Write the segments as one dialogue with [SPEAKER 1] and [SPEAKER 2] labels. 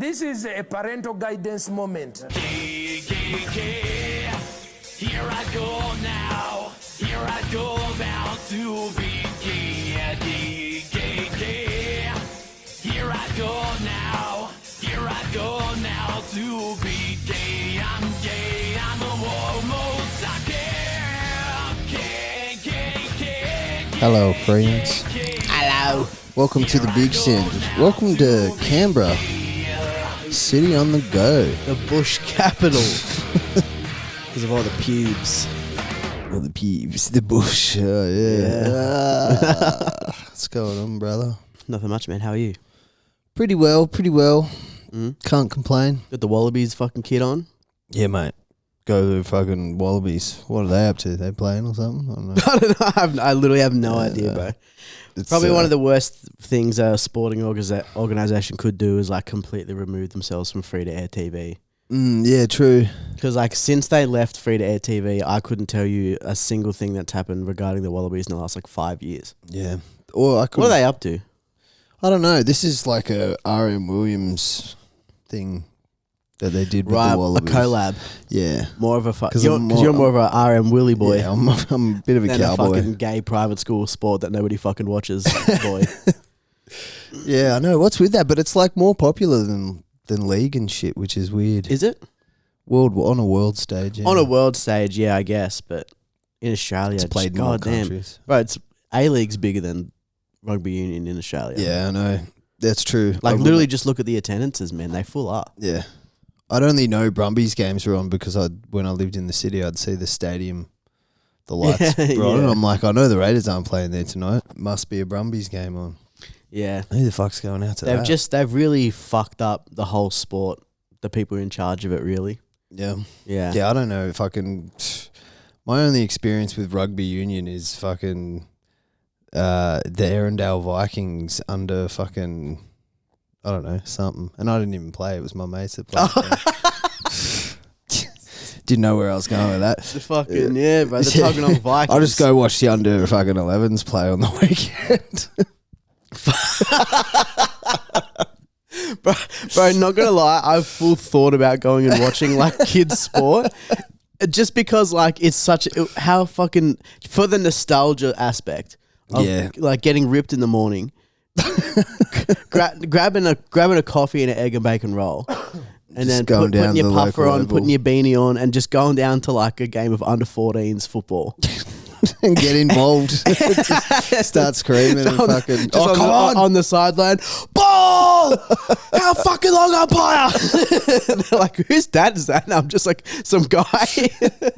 [SPEAKER 1] This is a parental guidance moment.
[SPEAKER 2] Here I go now. Here I go now to be gay. Here I go now. Here I go now to be gay. I'm gay. I'm a homo.
[SPEAKER 3] Hello, friends.
[SPEAKER 4] Hello.
[SPEAKER 3] Welcome to the Big Send. Welcome to Canberra, city on the go.
[SPEAKER 4] The bush capital. Because of all the pubes.
[SPEAKER 3] All the peeves, the bush. Yeah. What's going on, brother?
[SPEAKER 4] Nothing much, man. How are you?
[SPEAKER 3] Pretty well. Can't complain.
[SPEAKER 4] Got the Wallabies fucking kit on?
[SPEAKER 3] Yeah, mate. Go to fucking Wallabies. What are they up to? They playing or something? I don't know.
[SPEAKER 4] I don't know. I literally have no idea, bro.
[SPEAKER 3] It's
[SPEAKER 4] Probably one of the worst things a sporting organisation could do is like completely remove themselves from free-to-air TV.
[SPEAKER 3] Yeah, true.
[SPEAKER 4] Because like since they left free-to-air TV, I couldn't tell you a single thing that's happened regarding the Wallabies in the last like 5 years.
[SPEAKER 3] Yeah. Or I could.
[SPEAKER 4] What are they up to?
[SPEAKER 3] I don't know. This is like a R.M. Williams thing that they did with the Wallabies.
[SPEAKER 4] A collab.
[SPEAKER 3] Yeah.
[SPEAKER 4] More of a because you're more of a RM Willy boy.
[SPEAKER 3] Yeah, I'm a bit of a
[SPEAKER 4] than
[SPEAKER 3] cowboy.
[SPEAKER 4] A fucking gay private school sport that nobody fucking watches, boy.
[SPEAKER 3] Yeah, I know. What's with that? But it's like more popular than league and shit, which is weird.
[SPEAKER 4] Is it?
[SPEAKER 3] On a world stage. Yeah.
[SPEAKER 4] On a world stage, yeah, I guess. But in Australia,
[SPEAKER 3] It's played in more countries.
[SPEAKER 4] Bro, it's A-League's bigger than rugby union in Australia.
[SPEAKER 3] Yeah, I know. That's true.
[SPEAKER 4] Like literally just look at the attendances, man. They full up.
[SPEAKER 3] Yeah. I'd only know Brumbies games were on because when I lived in the city, I'd see the stadium, the lights were on, and I'm like, I know the Raiders aren't playing there tonight. Must be a Brumbies game on.
[SPEAKER 4] Yeah.
[SPEAKER 3] Who the fuck's going out to that?
[SPEAKER 4] They've really fucked up the whole sport. The people in charge of it, really.
[SPEAKER 3] Yeah.
[SPEAKER 4] Yeah.
[SPEAKER 3] Yeah, I don't know if I can. My only experience with rugby union is fucking the Arundel Vikings under fucking, I don't know, something. And I didn't even play. It was my mates that played. Didn't know where I was going with that.
[SPEAKER 4] The fucking, yeah, bro. They're talking on Vikings.
[SPEAKER 3] I'll just go watch the under fucking 11s play on the weekend.
[SPEAKER 4] Bro, not gonna lie, I've full thought about going and watching like kids sport, just because like it's such how fucking for the nostalgia aspect of like getting ripped in the morning, grabbing a coffee and an egg and bacon roll, and then putting your puffer on, putting your beanie on, and just going down to like a game of under 14s football.
[SPEAKER 3] And get involved. Start screaming and fucking come
[SPEAKER 4] on the sideline. Ball! How fucking long umpire? They're like, whose dad is that? And I'm just like, some guy.
[SPEAKER 3] Yeah,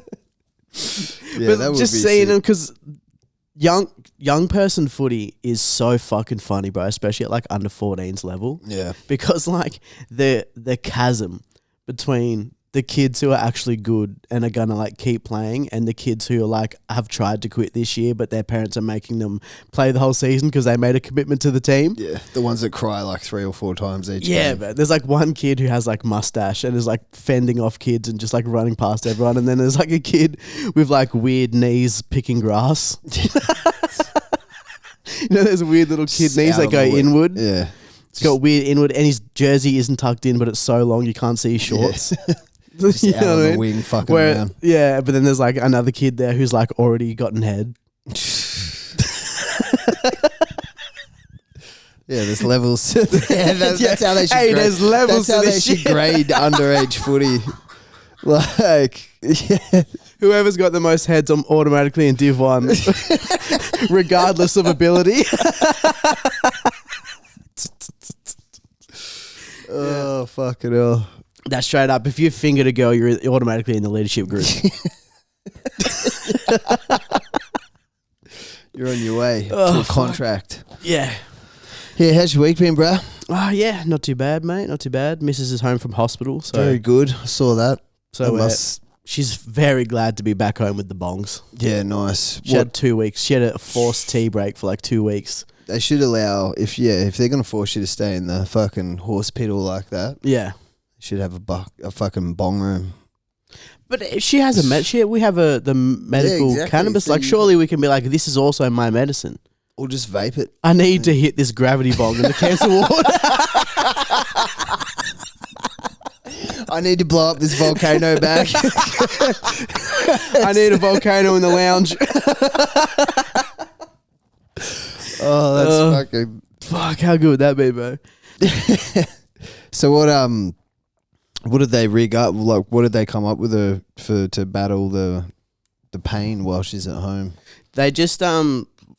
[SPEAKER 3] that would
[SPEAKER 4] just
[SPEAKER 3] be
[SPEAKER 4] seeing
[SPEAKER 3] sick.
[SPEAKER 4] them because young person footy is so fucking funny, bro, especially at like under 14s level.
[SPEAKER 3] Yeah.
[SPEAKER 4] Because like the chasm between the kids who are actually good and are gonna like keep playing, and the kids who are like have tried to quit this year, but their parents are making them play the whole season because they made a commitment to the team.
[SPEAKER 3] Yeah, the ones that cry like 3 or 4 times each
[SPEAKER 4] Yeah,
[SPEAKER 3] game.
[SPEAKER 4] but there's like one kid who has like mustache and is like fending off kids and just like running past everyone, and then there's like a kid with like weird knees picking grass. You know, there's weird little kid knees that go inward.
[SPEAKER 3] Yeah.
[SPEAKER 4] It's got weird inward, and his jersey isn't tucked in, but it's so long you can't see his shorts.
[SPEAKER 3] Just
[SPEAKER 4] You
[SPEAKER 3] out
[SPEAKER 4] know
[SPEAKER 3] on
[SPEAKER 4] what I
[SPEAKER 3] the
[SPEAKER 4] mean?
[SPEAKER 3] wing fucking around.
[SPEAKER 4] Yeah, but then there's like another kid there who's like already gotten head.
[SPEAKER 3] Yeah, there's levels. Yeah, that's how they should
[SPEAKER 4] Hey,
[SPEAKER 3] grade.
[SPEAKER 4] there's levels
[SPEAKER 3] That's how
[SPEAKER 4] to
[SPEAKER 3] they
[SPEAKER 4] this
[SPEAKER 3] should
[SPEAKER 4] shit.
[SPEAKER 3] grade underage footy. Like, yeah.
[SPEAKER 4] Whoever's got the most heads, I'm automatically in Div 1, regardless of ability.
[SPEAKER 3] Oh, fucking hell.
[SPEAKER 4] That's straight up. If you fingered a girl, you're automatically in the leadership group.
[SPEAKER 3] You're on your way to a contract.
[SPEAKER 4] Yeah.
[SPEAKER 3] Yeah, how's your week been, bro?
[SPEAKER 4] Oh, yeah. Not too bad, mate. Not too bad. Mrs. is home from hospital. So,
[SPEAKER 3] Very good. I saw that.
[SPEAKER 4] she's very glad to be back home with the bongs.
[SPEAKER 3] Yeah, nice.
[SPEAKER 4] She had 2 weeks. She had a forced tea break for like 2 weeks.
[SPEAKER 3] They should allow, if they're going to force you to stay in the fucking horse piddle like that,
[SPEAKER 4] Yeah.
[SPEAKER 3] should have a fucking bong room.
[SPEAKER 4] But if she has we have the medical
[SPEAKER 3] exactly.
[SPEAKER 4] cannabis.
[SPEAKER 3] So
[SPEAKER 4] like, surely we can be like, this is also my medicine.
[SPEAKER 3] Or just vape it.
[SPEAKER 4] I need to hit this gravity bong in the cancer ward.
[SPEAKER 3] I need to blow up this volcano back.
[SPEAKER 4] I need a volcano in the lounge.
[SPEAKER 3] Oh, that's fucking...
[SPEAKER 4] Fuck, how good would that be, bro?
[SPEAKER 3] So what did they rig up? Like, what did they come up with to battle the pain while she's at home?
[SPEAKER 4] They just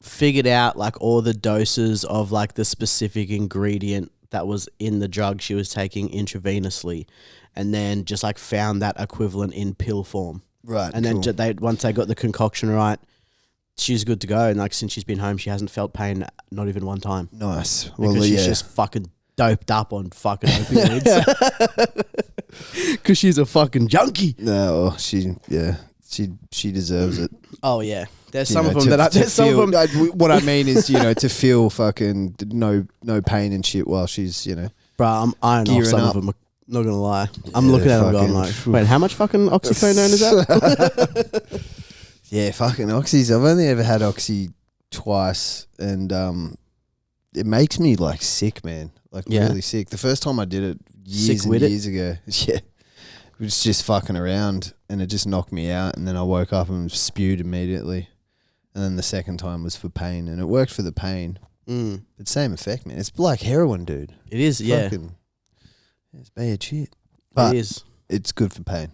[SPEAKER 4] figured out like all the doses of like the specific ingredient that was in the drug she was taking intravenously, and then just like found that equivalent in pill form.
[SPEAKER 3] Right.
[SPEAKER 4] And
[SPEAKER 3] cool.
[SPEAKER 4] then once they got the concoction right, she's good to go. And like since she's been home, she hasn't felt pain not even one time.
[SPEAKER 3] Nice.
[SPEAKER 4] Because she's just fucking doped up on fucking opioids. Because she's a fucking junkie.
[SPEAKER 3] No, she deserves it.
[SPEAKER 4] Oh yeah, there's
[SPEAKER 3] You
[SPEAKER 4] some
[SPEAKER 3] know,
[SPEAKER 4] of them
[SPEAKER 3] to-
[SPEAKER 4] that I.
[SPEAKER 3] to
[SPEAKER 4] There's some
[SPEAKER 3] feel-
[SPEAKER 4] of them,
[SPEAKER 3] what I mean is, to feel fucking no pain and shit while she's,
[SPEAKER 4] bro. I'm iron off
[SPEAKER 3] gearing
[SPEAKER 4] some
[SPEAKER 3] up.
[SPEAKER 4] of them. Not gonna lie, I'm
[SPEAKER 3] Yeah,
[SPEAKER 4] looking at them going
[SPEAKER 3] fucking-
[SPEAKER 4] like, wait, how much fucking oxycodone is that?
[SPEAKER 3] Yeah, fucking oxys. I've only ever had oxy twice, and it makes me like sick, man. Like
[SPEAKER 4] Yeah.
[SPEAKER 3] really sick. The first time I did it years
[SPEAKER 4] Sick
[SPEAKER 3] and
[SPEAKER 4] with it?
[SPEAKER 3] years ago, yeah, it was just fucking around, and it just knocked me out. And then I woke up and spewed immediately. And then the second time was for pain, and it worked for the pain. But same effect, man. It's like heroin, dude.
[SPEAKER 4] It is, yeah,
[SPEAKER 3] Fucking, it's bad shit. But
[SPEAKER 4] it is.
[SPEAKER 3] it's good for pain.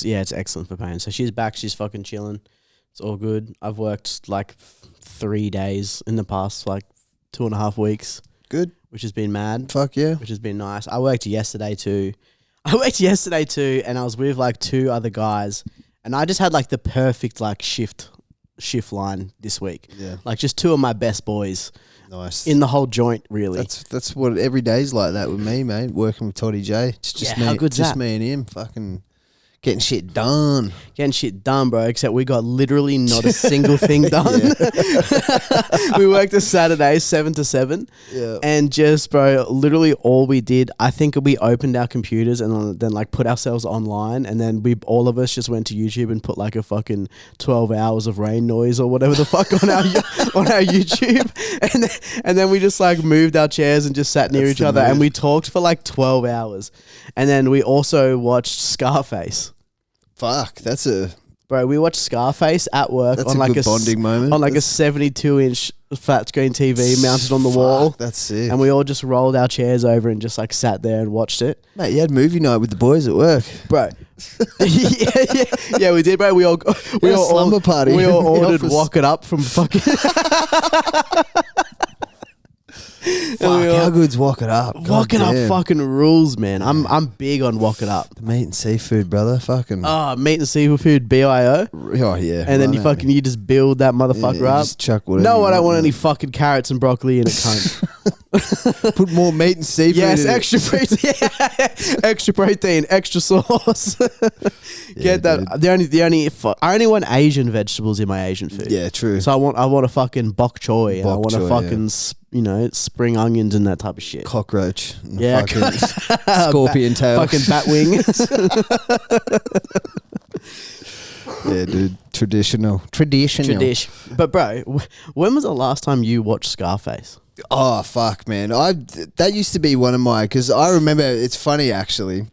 [SPEAKER 4] Yeah, it's excellent for pain. So she's back. She's fucking chilling. It's all good. I've worked like 3 days in the past like 2.5 weeks,
[SPEAKER 3] Good.
[SPEAKER 4] which has been mad.
[SPEAKER 3] Fuck yeah.
[SPEAKER 4] Which has been nice. I worked yesterday too, and I was with like 2 other guys, and I just had like the perfect like shift line this week.
[SPEAKER 3] Yeah.
[SPEAKER 4] Like just 2 of my best boys
[SPEAKER 3] Nice.
[SPEAKER 4] in the whole joint, really.
[SPEAKER 3] That's what every day's like that with me, mate. Working with Toddy J. It's just
[SPEAKER 4] Yeah, how
[SPEAKER 3] me.
[SPEAKER 4] good's
[SPEAKER 3] Just
[SPEAKER 4] that?
[SPEAKER 3] me and him. Fucking getting shit done.
[SPEAKER 4] Getting shit done, bro, except we got literally not a single thing done. We worked a Saturday 7 to 7.
[SPEAKER 3] Yeah.
[SPEAKER 4] And just, bro, literally all we did, I think we opened our computers and then like put ourselves online, and then all of us just went to YouTube and put like a fucking 12 hours of rain noise or whatever the fuck on our YouTube. And then we just like moved our chairs and just sat near
[SPEAKER 3] That's
[SPEAKER 4] each
[SPEAKER 3] the
[SPEAKER 4] other, and
[SPEAKER 3] move.
[SPEAKER 4] we talked for like 12 hours. And then we also watched Scarface.
[SPEAKER 3] Fuck. That's a
[SPEAKER 4] Bro, we watched Scarface at work
[SPEAKER 3] That's
[SPEAKER 4] on
[SPEAKER 3] a
[SPEAKER 4] like
[SPEAKER 3] good bonding moment.
[SPEAKER 4] on like
[SPEAKER 3] That's-
[SPEAKER 4] a 72-inch flat screen TV mounted on the wall.
[SPEAKER 3] Fuck, that's sick.
[SPEAKER 4] And we all just rolled our chairs over and just like sat there and watched it.
[SPEAKER 3] Mate, you had movie night with the boys at work.
[SPEAKER 4] Bro. yeah, we did, bro. We all
[SPEAKER 3] a slumber party
[SPEAKER 4] We all
[SPEAKER 3] in the
[SPEAKER 4] ordered
[SPEAKER 3] office.
[SPEAKER 4] Walk It Up from fucking
[SPEAKER 3] Fuck, how good's Walk It Up?
[SPEAKER 4] Walk It Up
[SPEAKER 3] Goddamn.
[SPEAKER 4] fucking rules, man. I'm big on Walk It Up.
[SPEAKER 3] Meat and seafood, brother. Fucking.
[SPEAKER 4] Oh, meat and seafood, BIO.
[SPEAKER 3] Oh, yeah.
[SPEAKER 4] And then
[SPEAKER 3] right,
[SPEAKER 4] you fucking, you just build that motherfucker
[SPEAKER 3] you
[SPEAKER 4] up.
[SPEAKER 3] just chuck whatever
[SPEAKER 4] No,
[SPEAKER 3] you
[SPEAKER 4] I don't want
[SPEAKER 3] want,
[SPEAKER 4] any
[SPEAKER 3] mate.
[SPEAKER 4] fucking carrots and broccoli in it, cunt.
[SPEAKER 3] Put more meat and seafood
[SPEAKER 4] Yes,
[SPEAKER 3] in
[SPEAKER 4] extra protein, extra protein, extra sauce.
[SPEAKER 3] Yeah,
[SPEAKER 4] Get that. I only want Asian vegetables in my Asian food.
[SPEAKER 3] it. Yeah, true.
[SPEAKER 4] So I want a fucking bok choy. And I
[SPEAKER 3] Bok
[SPEAKER 4] want a
[SPEAKER 3] choy,
[SPEAKER 4] fucking spring onions and that type of shit.
[SPEAKER 3] Cockroach. And
[SPEAKER 4] Yeah.
[SPEAKER 3] fucking scorpion tail.
[SPEAKER 4] Fucking bat wings.
[SPEAKER 3] Yeah, dude. Traditional.
[SPEAKER 4] Tradition. But bro, when was the last time you watched Scarface?
[SPEAKER 3] Oh, fuck, man. That used to be one of my... Because I remember... It's funny, actually.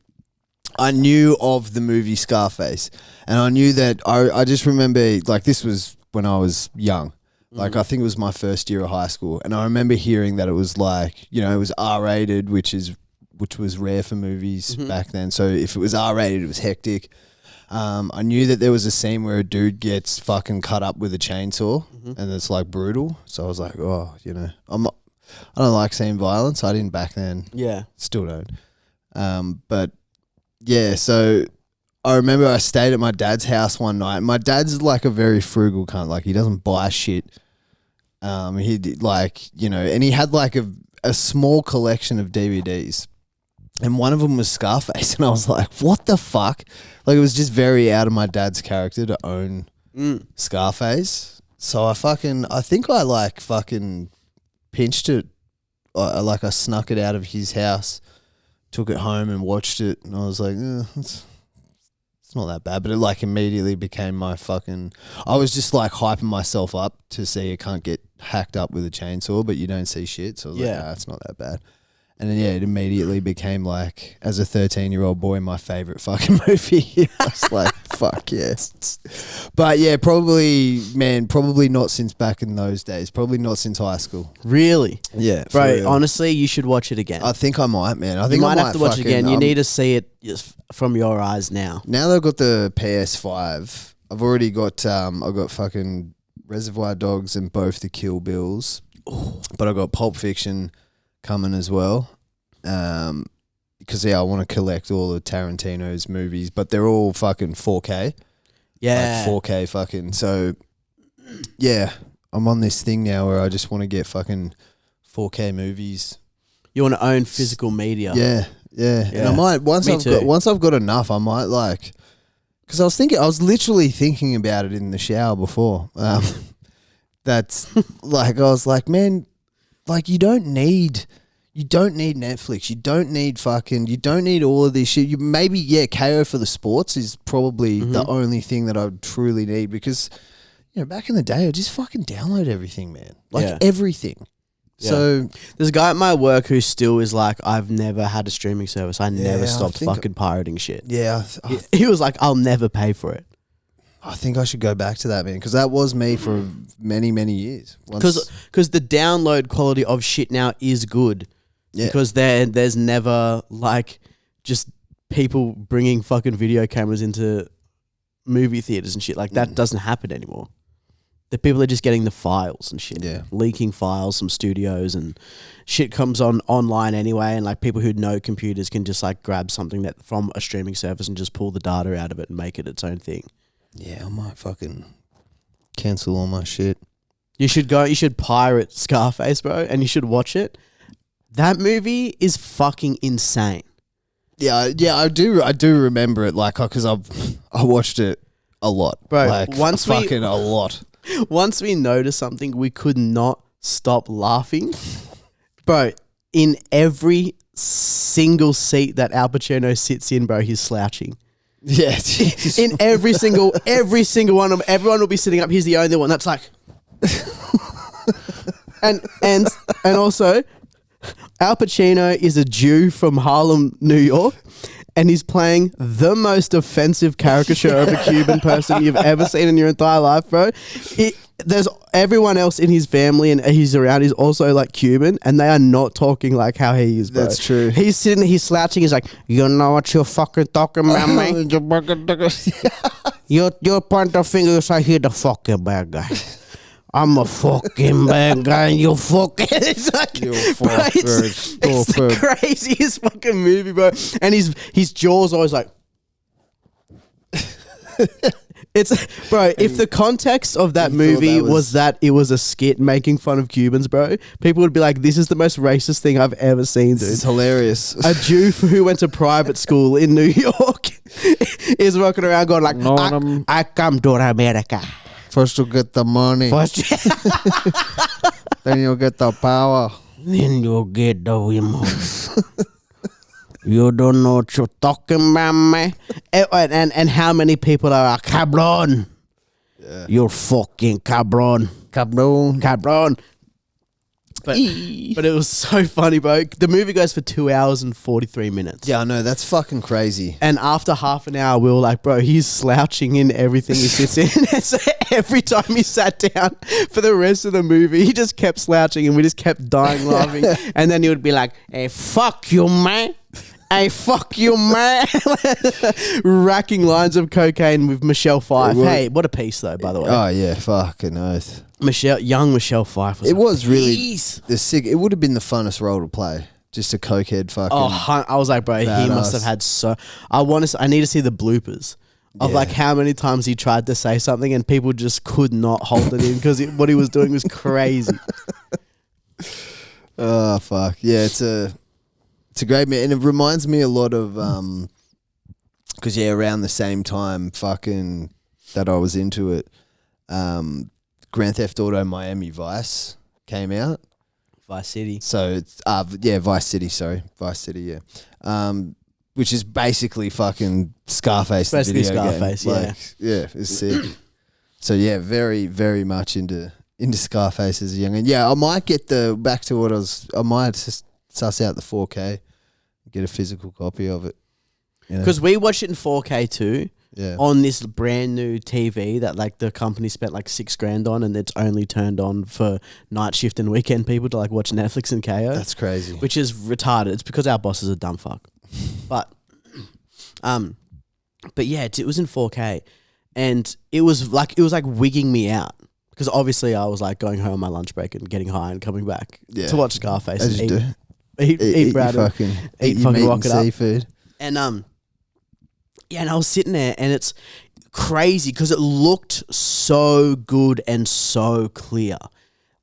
[SPEAKER 3] I knew of the movie Scarface. And I knew that... I just remember... Like, this was when I was young. Like, I think it was my first year of high school. And I remember hearing that it was like... it was R-rated, which was rare for movies back then. So if it was R-rated, it was hectic. I knew that there was a scene where a dude gets fucking cut up with a chainsaw, and it's like brutal. So I was like, oh, I don't like seeing violence. I didn't back then.
[SPEAKER 4] Yeah.
[SPEAKER 3] Still don't. But yeah, so I remember I stayed at my dad's house one night. My dad's like a very frugal cunt. Like, he doesn't buy shit. He did and he had like a small collection of DVDs. And one of them was Scarface. And I was like, what the fuck? Like, it was just very out of my dad's character to own Scarface. So I think I like fucking pinched it. I snuck it out of his house, took it home and watched it. And I was like, it's not that bad. But it like immediately became my fucking... I was just like hyping myself up to see it can't get hacked up with a chainsaw, but you don't see shit. So I was like, it's not that bad. And then, yeah, it immediately became like, as a 13-year-old boy, my favorite fucking movie. I was like, fuck yes. But yeah, probably not since back in those days. Probably not since high school.
[SPEAKER 4] Really?
[SPEAKER 3] Yeah.
[SPEAKER 4] Bro, honestly, you should watch it again.
[SPEAKER 3] I think I might, man. I think
[SPEAKER 4] you
[SPEAKER 3] I
[SPEAKER 4] might have to watch it again. You
[SPEAKER 3] need
[SPEAKER 4] need to see it just from your eyes now.
[SPEAKER 3] Now that I've got the PS5, I've already got I've got fucking Reservoir Dogs and both the Kill Bills. Ooh. But I've got Pulp Fiction coming as well. Because I want to collect all of Tarantino's movies, but they're all fucking 4K.
[SPEAKER 4] Yeah.
[SPEAKER 3] Like 4K fucking. So yeah, I'm on this thing now where I just want to get fucking 4K movies.
[SPEAKER 4] You want to own physical media.
[SPEAKER 3] Yeah. And I might once I've got enough, I might like, because I was literally thinking about it in the shower before. That's like, I was like, man, like you don't need Netflix. You don't need all of this shit. You maybe, KO for the sports is probably the only thing that I would truly need, because, back in the day, I just fucking download everything, man. Like everything. Yeah. So
[SPEAKER 4] there's a guy at my work who still is like, I've never had a streaming service. I never stopped fucking pirating shit.
[SPEAKER 3] Yeah.
[SPEAKER 4] He was like, I'll never pay for it.
[SPEAKER 3] I think I should go back to that, man, because that was me for many, many years.
[SPEAKER 4] Because the download quality of shit now is good. Yeah. Because there's never like just people bringing fucking video cameras into movie theaters and shit. Like that doesn't happen anymore. The people are just getting the files and shit.
[SPEAKER 3] Yeah.
[SPEAKER 4] Leaking files from studios and shit comes online anyway, and like people who know computers can just like grab something that from a streaming service and just pull the data out of it and make it its own thing.
[SPEAKER 3] Yeah, I might fucking cancel all my shit.
[SPEAKER 4] You should pirate Scarface, bro, and you should watch it. That movie is fucking insane.
[SPEAKER 3] Yeah, I do remember it, like, because I watched it a lot,
[SPEAKER 4] bro.
[SPEAKER 3] Like, fucking a lot.
[SPEAKER 4] Once we noticed something, we could not stop laughing, bro. In every single seat that Al Pacino sits in, bro, he's slouching.
[SPEAKER 3] Yeah,
[SPEAKER 4] in every single one of them, everyone will be sitting up. He's the only one that's like, and also. Al Pacino is a Jew from Harlem, New York, and he's playing the most offensive caricature of a Cuban person you've ever seen in your entire life, bro. There's everyone else in his family and he's around is also like Cuban, and they are not talking like how he is, bro.
[SPEAKER 3] That's true.
[SPEAKER 4] He's sitting there, he's slouching, he's like, you know what you're fucking talking about, man? Your point of finger is like, he's the fucking bad guy. I'm a fucking bad guy and you fucking... It's like... It's the craziest fucking movie, bro. And his jaw's always like... Bro, if the context of that movie was that it was a skit making fun of Cubans, bro, people would be like, this is the most racist thing I've ever seen, dude.
[SPEAKER 3] It's hilarious.
[SPEAKER 4] A Jew who went to private school in New York is walking around going like, I come to America.
[SPEAKER 3] First you get the money. Then you get the power.
[SPEAKER 4] Then you get the women. You don't know what you're talking about, man. And how many people are like, cabron. Yeah. You're fucking cabron. Cabron. But it was so funny, bro. The movie goes for 2 hours and 43 minutes.
[SPEAKER 3] Yeah, I know. That's fucking crazy.
[SPEAKER 4] And after half an hour, we were like, bro, he's slouching in everything he sits in. And so every time he sat down for the rest of the movie, he just kept slouching and we just kept dying laughing. And then he would be like, hey, fuck you, man. Hey, fuck you, man. Racking lines of cocaine with Michelle Pfeiffer. Hey, what a piece, though, by the way.
[SPEAKER 3] Oh, yeah. Fucking oath.
[SPEAKER 4] Young Michelle Pfeiffer.
[SPEAKER 3] It was really the sick. It would have been the funnest role to play. Just a cokehead fucking.
[SPEAKER 4] Oh, I was like, bro, badass. He must have had so. I need to see the bloopers of like how many times he tried to say something and people just could not hold it in because what he was doing was crazy.
[SPEAKER 3] Oh fuck yeah! It's a great man, and it reminds me a lot of because around the same time fucking that I was into it. Grand Theft Auto Miami Vice came out.
[SPEAKER 4] Vice City.
[SPEAKER 3] So it's Vice City. Sorry, Vice City. Yeah, which is basically fucking Scarface.
[SPEAKER 4] Basically
[SPEAKER 3] the video
[SPEAKER 4] Scarface.
[SPEAKER 3] game.
[SPEAKER 4] Yeah,
[SPEAKER 3] like, yeah, it's sick. So yeah, very very much into Scarface as a young. And yeah, I might get back to what I might just suss out the 4K, get a physical copy of it. You know?
[SPEAKER 4] Because we watched it in 4K too.
[SPEAKER 3] Yeah.
[SPEAKER 4] On this brand new TV that like the company spent like $6,000 on, and it's only turned on for night shift and weekend people to like watch Netflix and KO.
[SPEAKER 3] That's crazy.
[SPEAKER 4] Which is retarded. It's because our boss is a dumb fuck. But yeah, it was in 4K, and it was like wigging me out because obviously I was like going home on my lunch break and getting high and coming back to watch Scarface
[SPEAKER 3] As
[SPEAKER 4] and
[SPEAKER 3] you
[SPEAKER 4] eat bread,
[SPEAKER 3] eat fucking rocket up seafood.
[SPEAKER 4] And yeah, and I was sitting there, and it's crazy because it looked so good and so clear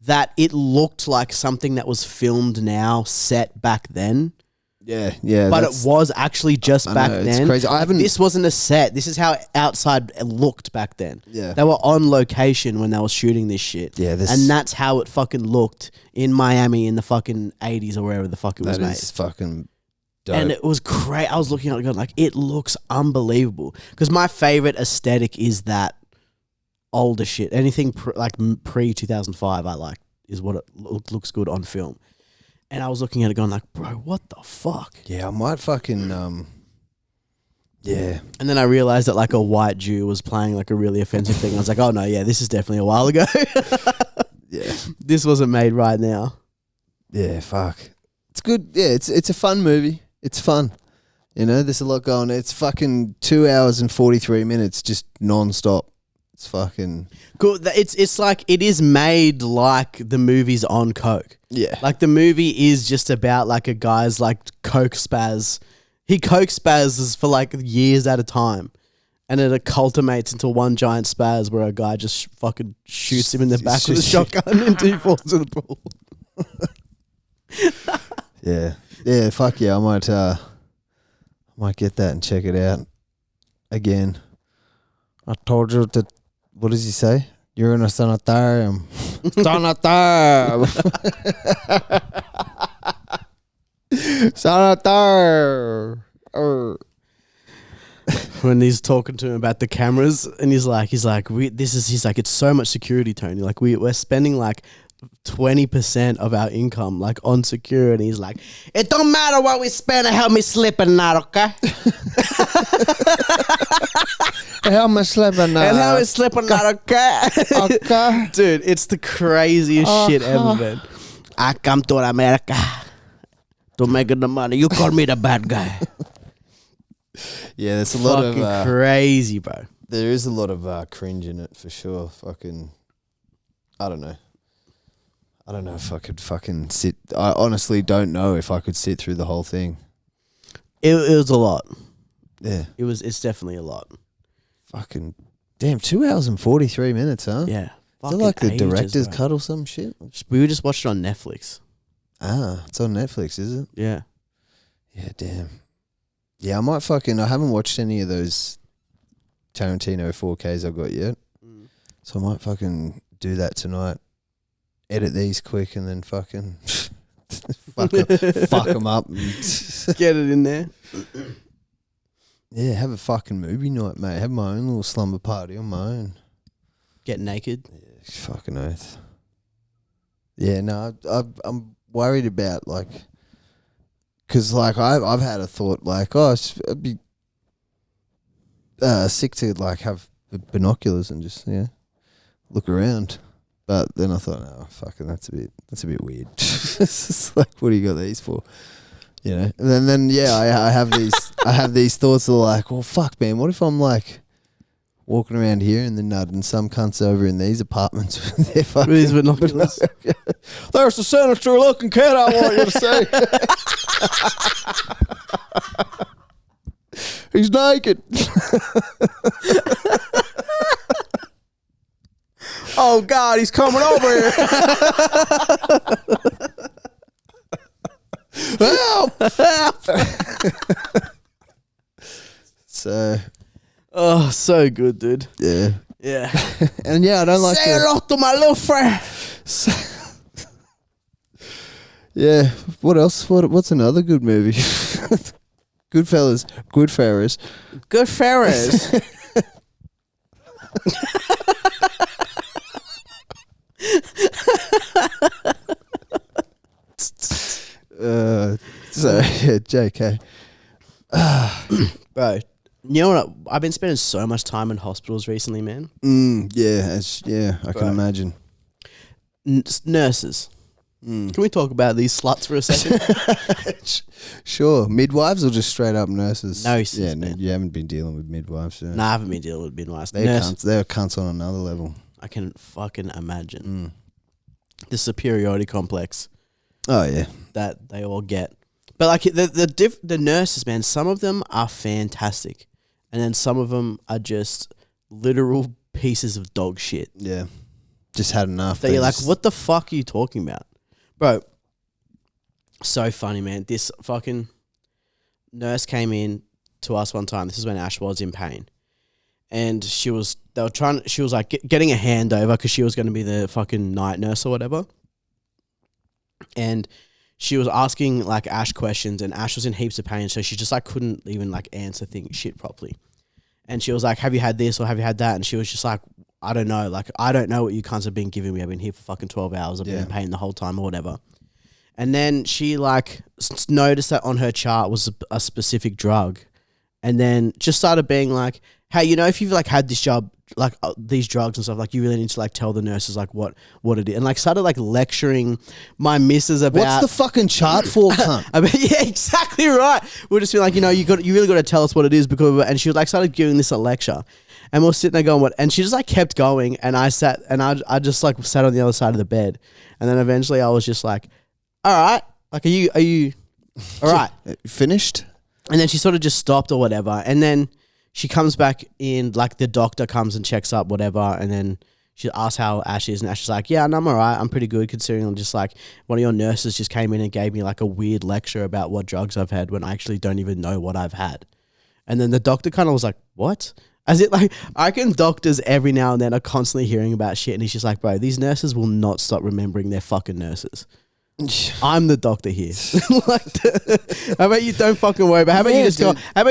[SPEAKER 4] that it looked like something that was filmed now, set back then.
[SPEAKER 3] Yeah.
[SPEAKER 4] But it was actually just back then.
[SPEAKER 3] It's crazy.
[SPEAKER 4] This wasn't a set. This is how outside it looked back then.
[SPEAKER 3] Yeah.
[SPEAKER 4] They were on location when they were shooting this shit.
[SPEAKER 3] Yeah,
[SPEAKER 4] and that's how it fucking looked in Miami in the fucking 80s or wherever the fuck it was made.
[SPEAKER 3] That is fucking dope.
[SPEAKER 4] And it was great. I was looking at it going like, it looks unbelievable. Because my favorite aesthetic is that older shit. Anything pre-2005 I like is what it looks good on film. And I was looking at it going like, bro, what the fuck?
[SPEAKER 3] Yeah, I might fucking, yeah.
[SPEAKER 4] And then I realized that like a white Jew was playing like a really offensive thing. I was like, oh no, yeah, this is definitely a while ago.
[SPEAKER 3] Yeah.
[SPEAKER 4] This wasn't made right now.
[SPEAKER 3] Yeah, fuck. It's good. Yeah, it's a fun movie. It's fun. You know, there's a lot going on. It's fucking 2 hours and 43 minutes just non-stop. It's fucking...
[SPEAKER 4] Cool. It's like, it is made like the movie's on coke.
[SPEAKER 3] Yeah.
[SPEAKER 4] Like the movie is just about like a guy's like coke spaz. He coke spazzes for like years at a time. And it culminates into one giant spaz where a guy just fucking shoots him in the back with a shotgun and he falls in the pool.
[SPEAKER 3] Yeah. Yeah, fuck yeah. I might get that and check it out again. I told you that, what does he say? You're in a sanitarium. Sanitarium. Sanitarium.
[SPEAKER 4] When he's talking to him about the cameras and he's like, he's like, it's so much security, Tony. Like we're spending like 20% of our income like on security. He's like, it don't matter what we spend to help me sleep at night, okay?
[SPEAKER 3] Help me sleep at night.
[SPEAKER 4] And help me sleep at night, okay?
[SPEAKER 3] Okay.
[SPEAKER 4] Dude, it's the craziest shit ever, man. I come to America to make the money. You call me the bad guy.
[SPEAKER 3] Yeah, there's a lot
[SPEAKER 4] Fucking
[SPEAKER 3] of
[SPEAKER 4] crazy, bro.
[SPEAKER 3] there is a lot of cringe in it for sure. Fucking, I don't know if I could fucking sit. I honestly don't know if I could sit through the whole thing.
[SPEAKER 4] It was a lot.
[SPEAKER 3] Yeah,
[SPEAKER 4] It's definitely a lot.
[SPEAKER 3] fucking damn, 2 hours and 43 minutes, huh?
[SPEAKER 4] Yeah.
[SPEAKER 3] Is it like the
[SPEAKER 4] Fucking
[SPEAKER 3] director's
[SPEAKER 4] ages, bro.
[SPEAKER 3] cut or some shit?
[SPEAKER 4] We just watched it on Netflix.
[SPEAKER 3] Ah, it's on Netflix, is it?
[SPEAKER 4] Yeah.
[SPEAKER 3] Yeah, damn. Yeah, I haven't watched any of those Tarantino 4Ks I've got yet. So I might fucking do that tonight. Edit these quick and then fucking fuck them up. And
[SPEAKER 4] Get it in there.
[SPEAKER 3] yeah, have a fucking movie night, mate. Have my own little slumber party on my own.
[SPEAKER 4] Get naked.
[SPEAKER 3] Yeah, fucking oath. Yeah, no, I'm worried about like... Because, like, I've had a thought, like, I'd be sick to, like, have binoculars and just, look around. But then I thought, no, fucking, that's a bit weird. It's just like, what do you got these for? You know? And then I have these thoughts that are like, well, fuck, man, what if I'm, like, walking around here and then some cunts over in these apartments with their fucking...
[SPEAKER 4] With his binoculars.
[SPEAKER 3] There's a sinister-looking kid I want you to see. He's naked.
[SPEAKER 4] Oh, God, he's coming over here.
[SPEAKER 3] Help! So...
[SPEAKER 4] Oh, so good, dude.
[SPEAKER 3] Yeah.
[SPEAKER 4] Yeah.
[SPEAKER 3] And I don't like
[SPEAKER 4] Say hello to my little friend.
[SPEAKER 3] Yeah. What else? What's another good movie? Goodfellas. Goodfellas.
[SPEAKER 4] Good Ferris.
[SPEAKER 3] JK.
[SPEAKER 4] Bro, you know what? I've been spending so much time in hospitals recently, man.
[SPEAKER 3] I can imagine.
[SPEAKER 4] Nurses. Can we talk about these sluts for a second?
[SPEAKER 3] Sure. Midwives or just straight up nurses?
[SPEAKER 4] Nurses,
[SPEAKER 3] Yeah,
[SPEAKER 4] man.
[SPEAKER 3] you haven't been dealing with midwives. Yeah.
[SPEAKER 4] No, I haven't been dealing with midwives.
[SPEAKER 3] They're cunts on another level.
[SPEAKER 4] I can fucking imagine the superiority complex.
[SPEAKER 3] Oh, yeah.
[SPEAKER 4] That they all get. But like the nurses, man, some of them are fantastic. And then some of them are just literal pieces of dog shit.
[SPEAKER 3] Yeah. Just had enough.
[SPEAKER 4] That you're like, what the fuck are you talking about? Bro, so funny, man. This fucking nurse came in to us one time. This is when Ash was in pain. And she was like getting a handover because she was going to be the fucking night nurse or whatever. And she was asking like Ash questions, and Ash was in heaps of pain. So she just like couldn't even like answer shit properly. And she was like, have you had this or have you had that? And she was just like, I don't know. Like, I don't know what you cunts have been giving me. I've been here for fucking 12 hours. I've been in pain the whole time or whatever. And then she like noticed that on her chart was a specific drug. And then just started being like, hey, you know, if you've like had this job, like these drugs and stuff, like you really need to like tell the nurses like what it is. And like started like lecturing my missus about.
[SPEAKER 3] What's the fucking chart for, cunt?
[SPEAKER 4] I mean, yeah, exactly right. We're just being like, you know, you really got to tell us what it is because. And she like started giving this a lecture. And we're sitting there going, what? And she just like kept going. And I sat I just like sat on the other side of the bed. And then eventually I was just like, all right. Like, are you all right?
[SPEAKER 3] Finished?
[SPEAKER 4] And then she sort of just stopped or whatever. And then she comes back in, like the doctor comes and checks up, whatever. And then she asks how Ash is. And Ash is like, yeah, no, I'm all right. I'm pretty good considering I'm just like one of your nurses just came in and gave me like a weird lecture about what drugs I've had when I actually don't even know what I've had. And then the doctor kind of was like, what? As it like, I reckon doctors every now and then are constantly hearing about shit. And he's just like, bro, these nurses will not stop remembering they're fucking nurses. I'm the doctor here. How about you don't fucking worry about? How about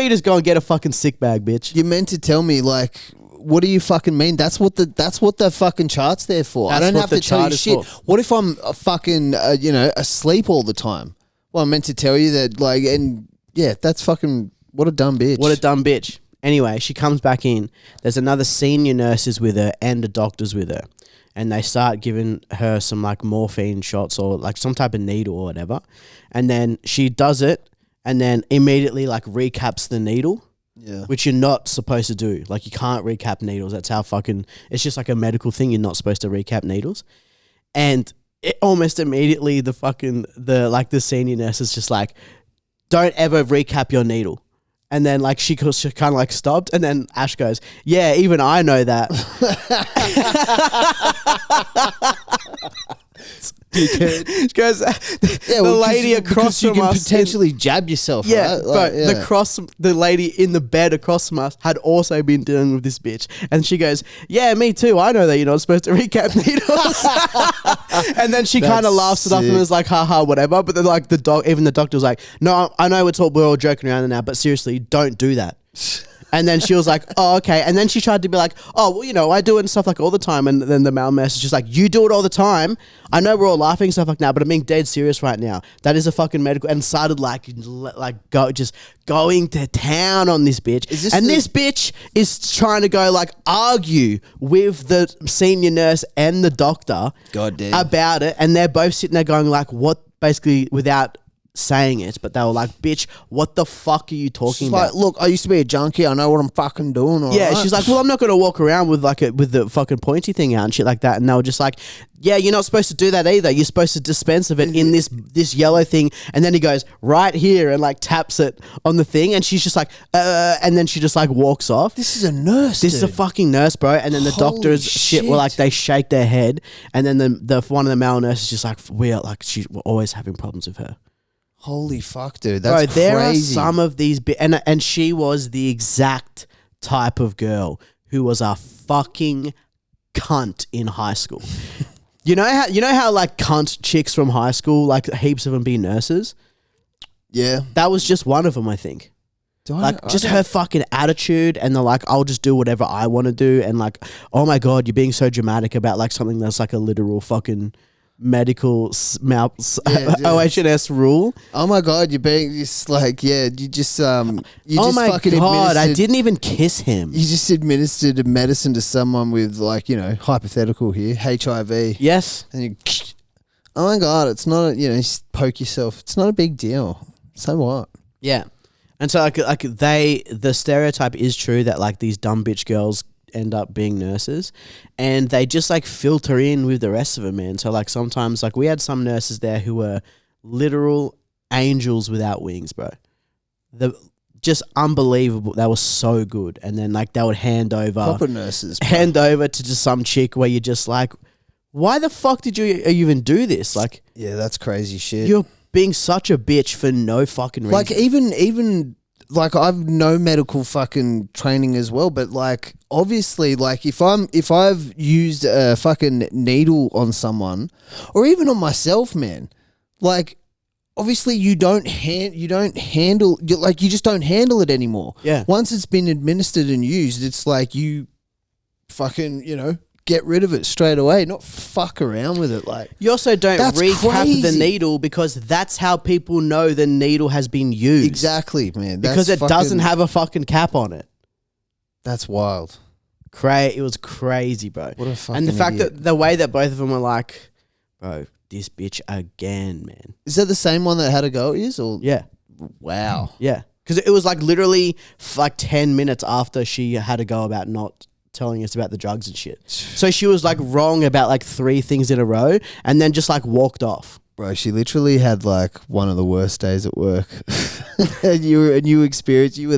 [SPEAKER 4] you just go and get a fucking sick bag, bitch?
[SPEAKER 3] You meant to tell me like, what do you fucking mean? That's what the fucking chart's there for. I don't have to tell you shit. What if I'm fucking asleep all the time? Well, I meant to tell you that like, and yeah, that's fucking what a dumb bitch.
[SPEAKER 4] What a dumb bitch. Anyway, she comes back in. There's another senior nurses with her and a doctor's with her. And they start giving her some like morphine shots or like some type of needle or whatever. And then she does it and then immediately like recaps the needle. Yeah. Which you're not supposed to do. Like you can't recap needles. That's how fucking, it's just like a medical thing. You're not supposed to recap needles. And it almost immediately the senior nurse is just like, don't ever recap your needle. And then like she kind of like stopped, and then Ash goes, yeah, even I know that. She goes, the lady across from us,
[SPEAKER 3] you can potentially jab yourself.
[SPEAKER 4] Yeah,
[SPEAKER 3] right?
[SPEAKER 4] but the lady in the bed across from us had also been dealing with this bitch, and she goes, yeah, me too. I know that you're not supposed to recap needles. And then she kind of laughs it off and was like, haha, whatever. But then like even the doctor was like, no, I know we're all joking around now, but seriously, don't do that. And then she was like, oh, okay. And then she tried to be like, oh, well, you know, I do it and stuff like all the time. And then the male nurse is just like, you do it all the time. I know we're all laughing and stuff like that, but I'm being dead serious right now. That is a fucking medical. And started going to town on this bitch. This bitch is trying to go like argue with the senior nurse and the doctor about it. And they're both sitting there going like, what, basically without saying it, but they were like, bitch, what the fuck are you talking about?
[SPEAKER 3] Like, look, I used to be a junkie. I know what I'm fucking doing.
[SPEAKER 4] Yeah,
[SPEAKER 3] right?
[SPEAKER 4] she's like, well, I'm not going to walk around with with the fucking pointy thing out and shit like that. And they were just like, yeah, you're not supposed to do that either. You're supposed to dispense of it in this yellow thing. And then he goes right here and like taps it on the thing. And she's just like, and then she just like walks off.
[SPEAKER 3] This is a nurse.
[SPEAKER 4] This is a fucking nurse, bro. And then the doctors shit were like, they shake their head. And then the one of the male nurses just like, we're always having problems with her.
[SPEAKER 3] Holy fuck, dude. That's crazy.
[SPEAKER 4] There are some of these... And she was the exact type of girl who was a fucking cunt in high school. You know how like cunt chicks from high school, like heaps of them be nurses?
[SPEAKER 3] Yeah.
[SPEAKER 4] That was just one of them, I think. Her fucking attitude, and they're like, I'll just do whatever I want to do. And like, oh my God, you're being so dramatic about like something that's like a literal fucking... OHS rule.
[SPEAKER 3] Oh my god, you're being just like you just
[SPEAKER 4] Oh my
[SPEAKER 3] fucking
[SPEAKER 4] god, I
[SPEAKER 3] administered-
[SPEAKER 4] didn't even kiss him.
[SPEAKER 3] You just administered a medicine to someone with like hypothetical here HIV.
[SPEAKER 4] Yes.
[SPEAKER 3] And you, oh my god, it's not you just poke yourself. It's not a big deal. So what?
[SPEAKER 4] Yeah. And so the stereotype is true that like these dumb bitch girls end up being nurses, and they just like filter in with the rest of them, man. So like sometimes like we had some nurses there who were literal angels without wings, bro. Just unbelievable. They were so good. And then like they would hand over to just some chick where you're just like, why the fuck did you even do this? Like,
[SPEAKER 3] yeah, that's crazy shit.
[SPEAKER 4] You're being such a bitch for no fucking reason.
[SPEAKER 3] Like even like I've no medical fucking training as well, but like obviously like if I've used a fucking needle on someone or even on myself, man, like obviously you just don't handle it anymore.
[SPEAKER 4] Yeah.
[SPEAKER 3] Once it's been administered and used, it's like you fucking, get rid of it straight away, not fuck around with it. Like
[SPEAKER 4] you also don't
[SPEAKER 3] that's
[SPEAKER 4] recap the
[SPEAKER 3] crazy.
[SPEAKER 4] needle because that's how people know the needle has been used.
[SPEAKER 3] Exactly, man.
[SPEAKER 4] Because it doesn't have a fucking cap on it.
[SPEAKER 3] That's wild.
[SPEAKER 4] It was crazy, bro.
[SPEAKER 3] What a fucking
[SPEAKER 4] And the fact
[SPEAKER 3] idiot.
[SPEAKER 4] that the way that both of them were like, bro, this bitch again, man.
[SPEAKER 3] Is that the same one that had a go at you? Or
[SPEAKER 4] Yeah.
[SPEAKER 3] wow.
[SPEAKER 4] Yeah. Because it was like literally like 10 minutes after she had a go about not telling us about the drugs and shit. So she was like wrong about like 3 things in a row and then just like walked off.
[SPEAKER 3] Bro, she literally had like one of the worst days at work. and you were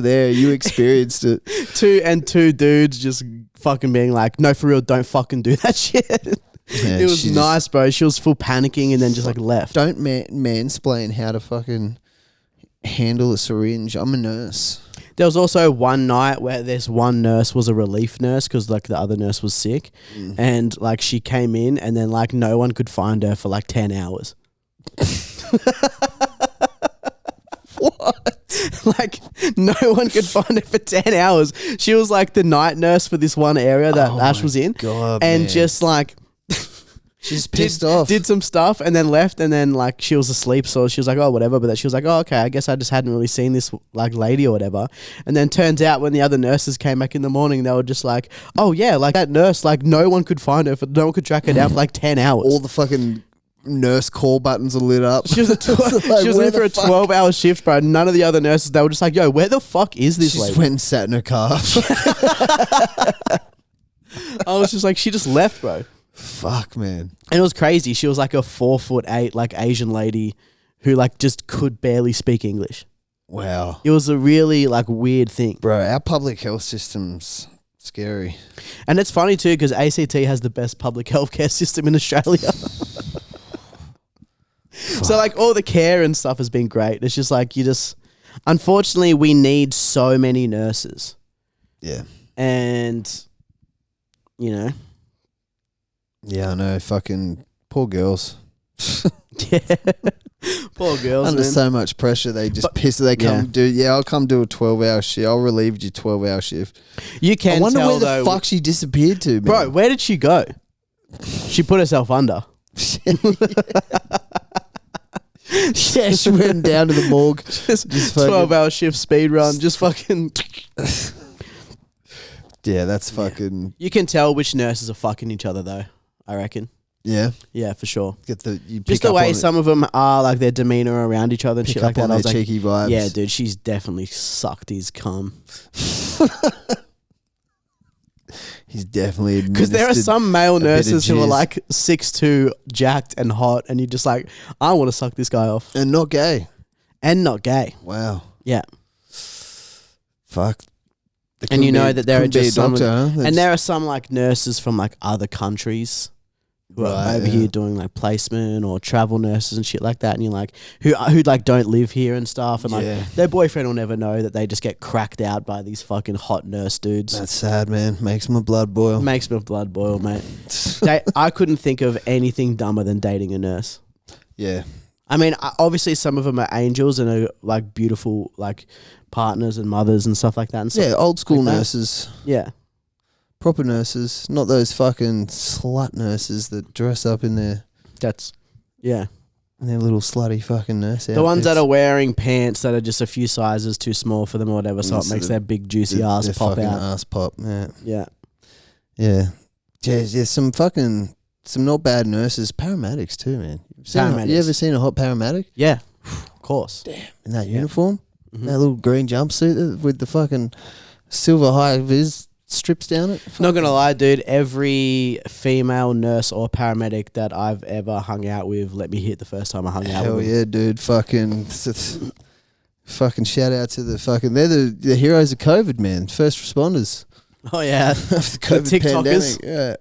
[SPEAKER 3] there, you experienced it.
[SPEAKER 4] Two dudes just fucking being like, no, for real, don't fucking do that shit.
[SPEAKER 3] Yeah,
[SPEAKER 4] it was nice, bro. She was full panicking and then just like left.
[SPEAKER 3] Don't mansplain how to fucking handle a syringe. I'm a nurse.
[SPEAKER 4] There was also one night where this one nurse was a relief nurse because like the other nurse was sick, and like she came in and then like no one could find her for like 10 hours. What? Like no one could find her for 10 hours. She was like the night nurse for this one area that Ash was in,
[SPEAKER 3] God,
[SPEAKER 4] and
[SPEAKER 3] man.
[SPEAKER 4] just like.
[SPEAKER 3] She's pissed off.
[SPEAKER 4] Did some stuff and then left, and then like she was asleep, so she was like, oh, whatever. But then she was like, oh, okay, I guess I just hadn't really seen this like lady or whatever. And then turns out when the other nurses came back in the morning, they were just like, oh yeah, like that nurse, like no one could find her, no one could track her down for like 10 hours.
[SPEAKER 3] All the fucking nurse call buttons are lit up.
[SPEAKER 4] She was, she was
[SPEAKER 3] where
[SPEAKER 4] in for
[SPEAKER 3] the
[SPEAKER 4] a
[SPEAKER 3] fuck?
[SPEAKER 4] 12-hour shift, bro. None of the other nurses, they were just like, yo, where the fuck is this
[SPEAKER 3] She just
[SPEAKER 4] lady?
[SPEAKER 3] went and sat in her car.
[SPEAKER 4] I was just like, she just left, bro.
[SPEAKER 3] Fuck, man.
[SPEAKER 4] And it was crazy. She was like a 4'8" like Asian lady who like just could barely speak English.
[SPEAKER 3] Wow.
[SPEAKER 4] It was a really like weird thing.
[SPEAKER 3] Bro, our public health system's scary.
[SPEAKER 4] And it's funny too because ACT has the best public healthcare system in Australia. So like all the care and stuff has been great. It's just like unfortunately we need so many nurses.
[SPEAKER 3] Yeah.
[SPEAKER 4] And
[SPEAKER 3] Yeah, I know. Fucking poor girls.
[SPEAKER 4] yeah. Poor girls,
[SPEAKER 3] Under
[SPEAKER 4] man.
[SPEAKER 3] so much pressure, they just piss. They come I'll come do a 12-hour shift. I'll relieve you 12-hour shift.
[SPEAKER 4] You can
[SPEAKER 3] I wonder
[SPEAKER 4] tell,
[SPEAKER 3] where the
[SPEAKER 4] though,
[SPEAKER 3] fuck she disappeared to, man.
[SPEAKER 4] bro, where did she go? She put herself under.
[SPEAKER 3] Yeah, she went down to the morgue.
[SPEAKER 4] Just
[SPEAKER 3] fucking-
[SPEAKER 4] 12-hour shift speed run. Just fucking.
[SPEAKER 3] Yeah, that's fucking.
[SPEAKER 4] You can tell which nurses are fucking each other though, I reckon.
[SPEAKER 3] Yeah.
[SPEAKER 4] Yeah, for sure.
[SPEAKER 3] You
[SPEAKER 4] Just
[SPEAKER 3] pick
[SPEAKER 4] the
[SPEAKER 3] up
[SPEAKER 4] way
[SPEAKER 3] on
[SPEAKER 4] some of them are, like their demeanor around each other and
[SPEAKER 3] Pick
[SPEAKER 4] shit
[SPEAKER 3] up
[SPEAKER 4] like that.
[SPEAKER 3] on
[SPEAKER 4] I was
[SPEAKER 3] their
[SPEAKER 4] like,
[SPEAKER 3] cheeky vibes.
[SPEAKER 4] yeah, dude, she's definitely sucked his cum.
[SPEAKER 3] He's definitely
[SPEAKER 4] Because there are
[SPEAKER 3] administered
[SPEAKER 4] some male
[SPEAKER 3] a bit of
[SPEAKER 4] nurses who are
[SPEAKER 3] jizz.
[SPEAKER 4] like 6'2", jacked and hot, and you're just like, I want to suck this guy off.
[SPEAKER 3] and not gay.
[SPEAKER 4] And not gay.
[SPEAKER 3] Wow.
[SPEAKER 4] Yeah.
[SPEAKER 3] Fuck.
[SPEAKER 4] And you know that there are
[SPEAKER 3] could be
[SPEAKER 4] just
[SPEAKER 3] a
[SPEAKER 4] some,
[SPEAKER 3] doctor, huh?
[SPEAKER 4] and there are some like nurses from like other countries who are
[SPEAKER 3] Right,
[SPEAKER 4] over
[SPEAKER 3] yeah.
[SPEAKER 4] here doing like placement or travel nurses and shit like that, and you're like who like don't live here and stuff, and like
[SPEAKER 3] Yeah.
[SPEAKER 4] their boyfriend will never know that they just get cracked out by these fucking hot nurse dudes.
[SPEAKER 3] That's sad, man. Makes my blood boil.
[SPEAKER 4] Makes my blood boil, mate. I couldn't think of anything dumber than dating a nurse.
[SPEAKER 3] Yeah.
[SPEAKER 4] I mean, obviously some of them are angels and are like beautiful like partners and mothers and stuff like that. And stuff.
[SPEAKER 3] Yeah, old school
[SPEAKER 4] like that.
[SPEAKER 3] nurses.
[SPEAKER 4] Yeah.
[SPEAKER 3] Proper nurses. Not those fucking slut nurses that dress up in their
[SPEAKER 4] That's, yeah.
[SPEAKER 3] And their little slutty fucking nurse
[SPEAKER 4] The ones that are wearing pants that are just a few sizes too small for them or whatever, so it makes their big juicy ass
[SPEAKER 3] their
[SPEAKER 4] pop
[SPEAKER 3] fucking
[SPEAKER 4] out.
[SPEAKER 3] ass pop, yeah.
[SPEAKER 4] Yeah.
[SPEAKER 3] Yeah. Yeah, some not bad nurses. Paramedics too, man.
[SPEAKER 4] Paramedics.
[SPEAKER 3] You ever seen a hot paramedic?
[SPEAKER 4] Yeah, of course.
[SPEAKER 3] Damn. In that uniform?
[SPEAKER 4] Mhm.
[SPEAKER 3] That little green jumpsuit with the fucking silver high vis strips down it?
[SPEAKER 4] Not gonna lie, dude. Every female nurse or paramedic that I've ever hung out with let me hit the first time I hung out
[SPEAKER 3] Hell
[SPEAKER 4] with them.
[SPEAKER 3] yeah, dude. Fucking shout out to the fucking... They're the heroes of COVID, man. First responders.
[SPEAKER 4] Oh yeah,
[SPEAKER 3] After the COVID
[SPEAKER 4] the TikTokers.
[SPEAKER 3] pandemic. Yeah.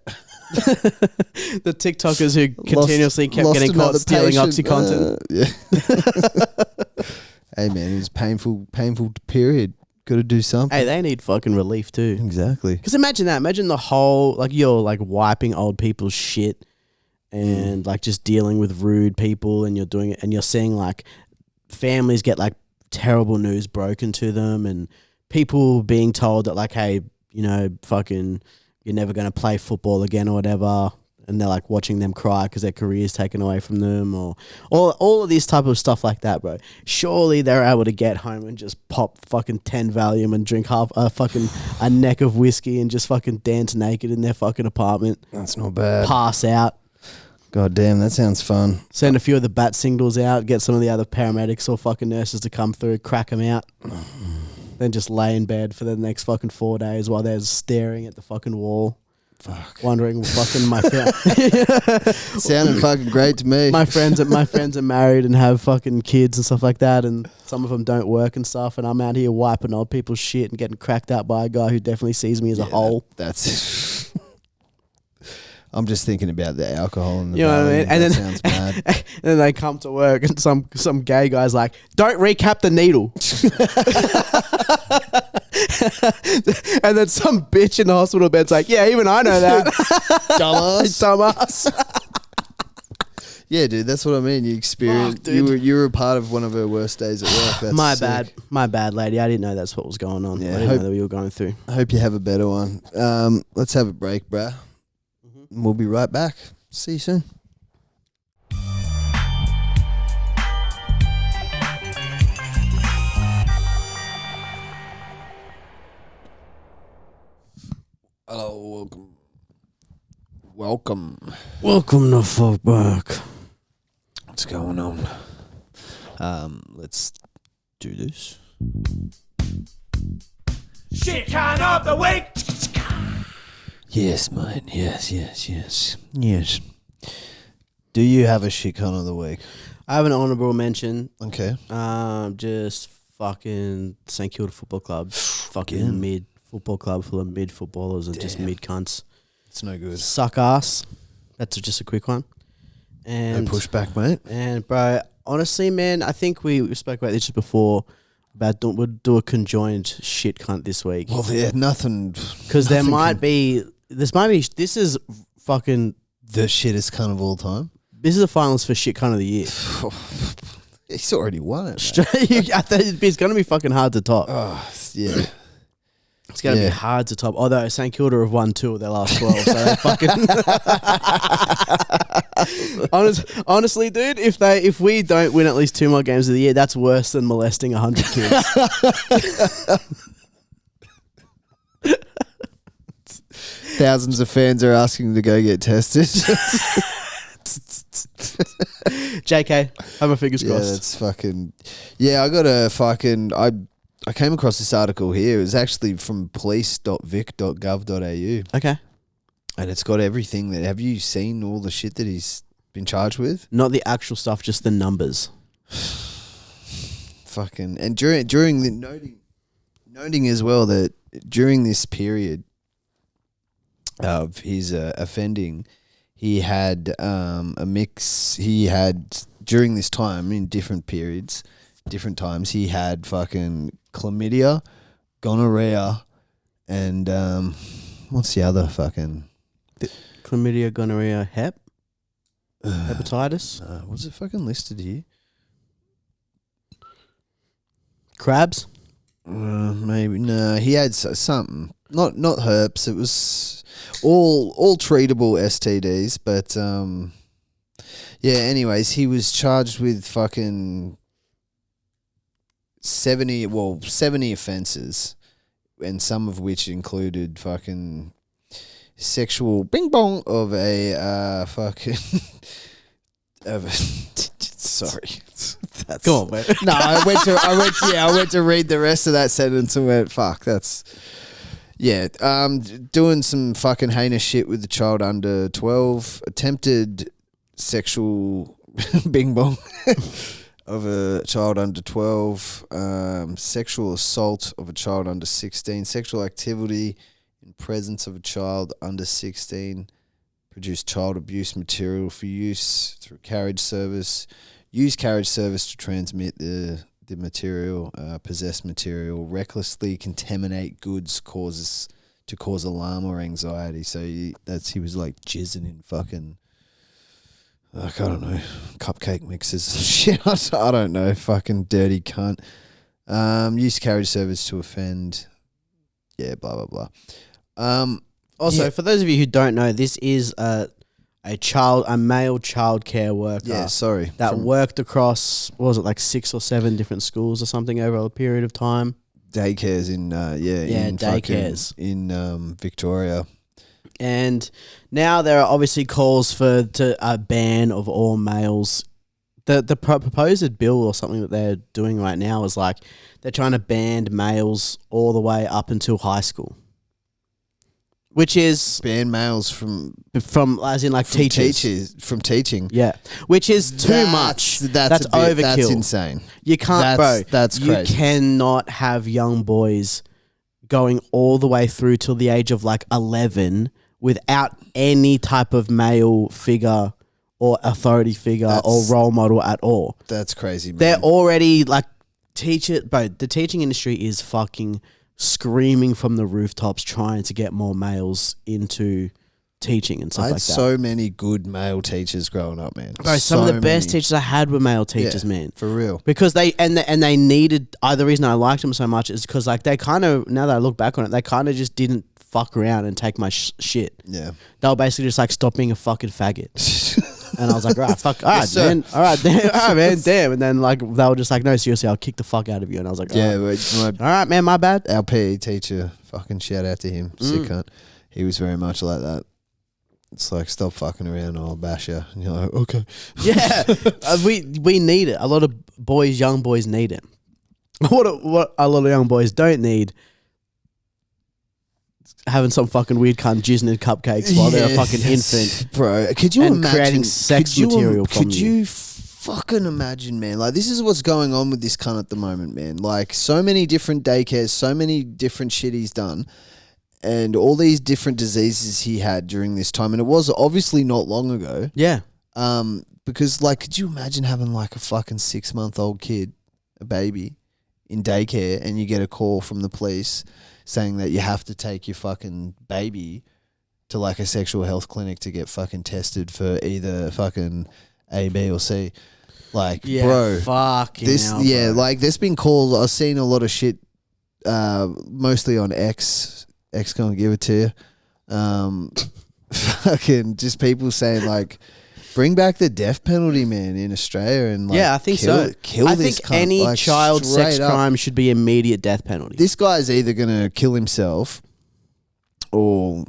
[SPEAKER 4] The TikTokers who continuously kept
[SPEAKER 3] Lost
[SPEAKER 4] getting caught
[SPEAKER 3] another
[SPEAKER 4] stealing
[SPEAKER 3] patient.
[SPEAKER 4] OxyContin.
[SPEAKER 3] Yeah. Hey, man, it was painful period. Got to do something.
[SPEAKER 4] Hey, they need fucking relief too.
[SPEAKER 3] Exactly.
[SPEAKER 4] Because imagine that. Imagine the whole, like, you're like wiping old people's shit and like just dealing with rude people, and you're doing it, and you're seeing like families get like terrible news broken to them, and people being told that like, hey, you know, fucking, you're never going to play football again or whatever. And they're like watching them cry because their career's taken away from them, or all of this type of stuff like that, bro. Surely they're able to get home and just pop fucking 10 Valium and drink a neck of whiskey and just fucking dance naked in their fucking apartment.
[SPEAKER 3] That's not bad.
[SPEAKER 4] Pass out.
[SPEAKER 3] God damn, that sounds fun.
[SPEAKER 4] Send a few of the bat singles out. Get some of the other paramedics or fucking nurses to come through. Crack them out. Then just lay in bed for the next fucking 4 days while they're staring at the fucking wall.
[SPEAKER 3] Fuck.
[SPEAKER 4] Wondering fucking my
[SPEAKER 3] Sounded fucking great to me.
[SPEAKER 4] my friends are married and have fucking kids and stuff like that, and some of them don't work and stuff, and I'm out here wiping old people's shit and getting cracked out by a guy who definitely sees me as a hole.
[SPEAKER 3] That's. I'm just thinking about the alcohol and the.
[SPEAKER 4] You know what I mean? And then
[SPEAKER 3] sounds bad.
[SPEAKER 4] and then they come to work and some gay guy's like, "Don't recap the needle." And then some bitch in the hospital bed's like, "Yeah, even I know that." Dumbass.
[SPEAKER 3] Yeah, dude, that's what I mean. You experienced. You were a part of one of her worst days at work. That's
[SPEAKER 4] My
[SPEAKER 3] sick.
[SPEAKER 4] bad, lady. I didn't know that's what was going on.
[SPEAKER 3] Yeah,
[SPEAKER 4] I didn't know that we were going through.
[SPEAKER 3] I hope you have a better one. Let's have a break, bruh. We'll be right back. See you soon. Hello, welcome.
[SPEAKER 4] Welcome to fuck back.
[SPEAKER 3] What's going on? Let's do this.
[SPEAKER 2] Shit kind of the week.
[SPEAKER 3] Yes, mate. Yes. Do you have a shit con of the week?
[SPEAKER 4] I have an honourable mention.
[SPEAKER 3] Okay.
[SPEAKER 4] Just fucking St Kilda Football Club. Fucking
[SPEAKER 3] Again.
[SPEAKER 4] mid football club full of mid footballers and just mid cunts.
[SPEAKER 3] It's no good.
[SPEAKER 4] Suck ass. That's just a quick one. And
[SPEAKER 3] No pushback, mate.
[SPEAKER 4] And bro, honestly, man, I think we spoke about this just before. We'll do a conjoined shit cunt this week.
[SPEAKER 3] Well, yeah, nothing.
[SPEAKER 4] Because there might be. This is fucking.
[SPEAKER 3] The shittest cunt of all time.
[SPEAKER 4] This is the finals for shit cunt of the year.
[SPEAKER 3] He's already won it.
[SPEAKER 4] Straight, I think it's going to be fucking hard to top.
[SPEAKER 3] Oh, yeah.
[SPEAKER 4] It's going to be hard to top. Although St Kilda have won 2 of their last 12, so they fucking. Honestly, dude, if we don't win at least 2 more games of the year, that's worse than molesting 100 kids.
[SPEAKER 3] Thousands of fans are asking to go get tested.
[SPEAKER 4] JK, have my fingers
[SPEAKER 3] Yeah,
[SPEAKER 4] crossed.
[SPEAKER 3] that's fucking. Yeah, I got a fucking. I came across this article here. It was actually from police.vic.gov.au.
[SPEAKER 4] Okay.
[SPEAKER 3] And it's got everything that. Have you seen all the shit that he's been charged with?
[SPEAKER 4] Not the actual stuff, just the numbers.
[SPEAKER 3] Fucking. And during the noting as well that during this period of his offending, he had a mix. He had during this time in different periods, different times. He had fucking chlamydia, gonorrhea, and what's the other fucking
[SPEAKER 4] Chlamydia, gonorrhea, hepatitis,
[SPEAKER 3] was it fucking listed here?
[SPEAKER 4] crabs.
[SPEAKER 3] Maybe no. He had something. Not herpes. It was all treatable STDs, but Yeah, anyways, he was charged with fucking 70 offences, and some of which included fucking sexual bing bong of a fucking of a sorry. That's,
[SPEAKER 4] Go on, mate.
[SPEAKER 3] No, I went to read the rest of that sentence and went, fuck, that's doing some fucking heinous shit with the child under 12, attempted sexual bing bong of a child under 12, sexual assault of a child under 16, sexual activity in presence of a child under 16, produce child abuse material for use through carriage service, use carriage service to transmit the material, possess material, recklessly contaminate goods to cause alarm or anxiety. So he was like jizzing in fucking, like, I don't know, cupcake mixes and shit. I don't know, fucking dirty cunt. Use carriage service to offend. Yeah, blah, blah, blah.
[SPEAKER 4] Also, for those of you who don't know, this is a male child care worker.
[SPEAKER 3] Yeah, sorry.
[SPEAKER 4] That worked across, what was it, like 6 or 7 different schools or something over a period of time.
[SPEAKER 3] Daycares in
[SPEAKER 4] daycares
[SPEAKER 3] in Victoria.
[SPEAKER 4] And now there are obviously calls for a ban of all males. The proposed bill or something that they're doing right now is like they're trying to ban males all the way up until high school. Which is
[SPEAKER 3] ban males from
[SPEAKER 4] as in like teachers
[SPEAKER 3] from teaching.
[SPEAKER 4] Yeah, which is too much. That's overkill.
[SPEAKER 3] That's insane.
[SPEAKER 4] You can't,
[SPEAKER 3] that's
[SPEAKER 4] you
[SPEAKER 3] crazy.
[SPEAKER 4] cannot have young boys going all the way through till the age of like 11 without any type of male figure or authority figure or role model at all.
[SPEAKER 3] That's crazy, man.
[SPEAKER 4] They're already like the teaching industry is fucking screaming from the rooftops trying to get more males into teaching and stuff
[SPEAKER 3] I
[SPEAKER 4] like
[SPEAKER 3] had
[SPEAKER 4] that.
[SPEAKER 3] so many good male teachers growing up, man.
[SPEAKER 4] Bro, some of the best teachers I had were male teachers, man.
[SPEAKER 3] For real.
[SPEAKER 4] Because they needed, the reason I liked them so much is because like they kind of, now that I look back on it, they kind of just didn't fuck around and take my shit.
[SPEAKER 3] Yeah.
[SPEAKER 4] They were basically just like, stop being a fucking faggot. And I was like, all right, man. All right, man, damn. And then like they were just like, no, seriously, I'll kick the fuck out of you. And I was like, all right, man, my bad.
[SPEAKER 3] Our PE teacher, fucking shout out to him, sick cunt. He was very much like that. It's like, stop fucking around or I'll bash you. And you're like, okay.
[SPEAKER 4] Yeah, we need it. A lot of young boys need it. What a lot of young boys don't need, having some fucking weird cunt jizzing in cupcakes while they're a fucking infant.
[SPEAKER 3] Bro, could you imagine
[SPEAKER 4] creating sex material from
[SPEAKER 3] Could you fucking imagine, man? Like, this is what's going on with this cunt at the moment, man. Like, so many different daycares, so many different shit he's done, and all these different diseases he had during this time. And it was obviously not long ago.
[SPEAKER 4] Yeah.
[SPEAKER 3] Because, like, could you imagine having, like, a fucking 6-month-old kid, a baby, in daycare, and you get a call from the police saying that you have to take your fucking baby to like a sexual health clinic to get fucking tested for either fucking A, B, or C. Like, bro,
[SPEAKER 4] bro.
[SPEAKER 3] like there's been calls. I've seen a lot of shit, mostly on X. X can't give it to you. Fucking just people saying like, bring back the death penalty, man, in Australia, and like,
[SPEAKER 4] I think so.
[SPEAKER 3] Kill
[SPEAKER 4] I
[SPEAKER 3] this
[SPEAKER 4] think
[SPEAKER 3] cunt,
[SPEAKER 4] any
[SPEAKER 3] like,
[SPEAKER 4] child sex
[SPEAKER 3] straight up.
[SPEAKER 4] crime should be immediate death penalty.
[SPEAKER 3] This guy's either gonna kill himself, or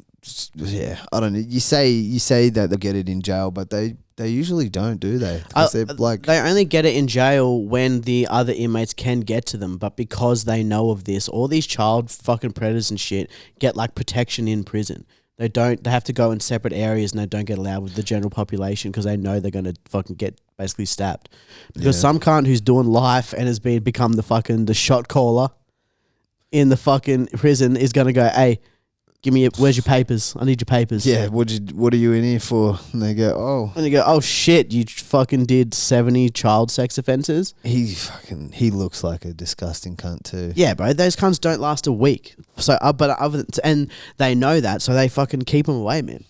[SPEAKER 3] I don't know. You say that they'll get it in jail, but they usually don't, do they? 'Cause they're like,
[SPEAKER 4] they only get it in jail when the other inmates can get to them, but because they know of this, all these child fucking predators and shit get like protection in prison. They have to go in separate areas and they don't get allowed with the general population because they know they're going to fucking get basically stabbed. Because some cunt who's doing life and has become the shot caller in the fucking prison is going to go, hey, where's your papers? I need your papers.
[SPEAKER 3] yeah, what are you in here for? And they go,
[SPEAKER 4] And you go, oh shit, you fucking did 70 child sex offences?
[SPEAKER 3] he looks like a disgusting cunt too.
[SPEAKER 4] Yeah, bro, those cunts don't last a week. So, and they know that, so they fucking keep them away, man.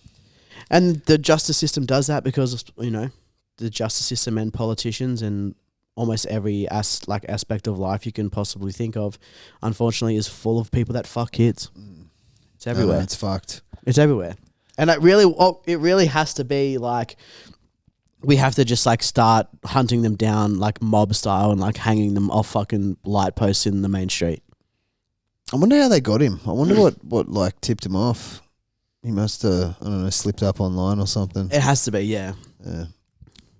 [SPEAKER 4] And the justice system does that because, you know, the justice system and politicians and almost every aspect of life you can possibly think of, unfortunately, is full of people that fuck kids. It's everywhere.
[SPEAKER 3] No, it's fucked.
[SPEAKER 4] It's everywhere. And it really has to be like, we have to just like start hunting them down like mob style and like hanging them off fucking light posts in the main street.
[SPEAKER 3] I wonder how they got him. I wonder what like tipped him off. He must have, I don't know, slipped up online or something.
[SPEAKER 4] It has to be, yeah.
[SPEAKER 3] Yeah.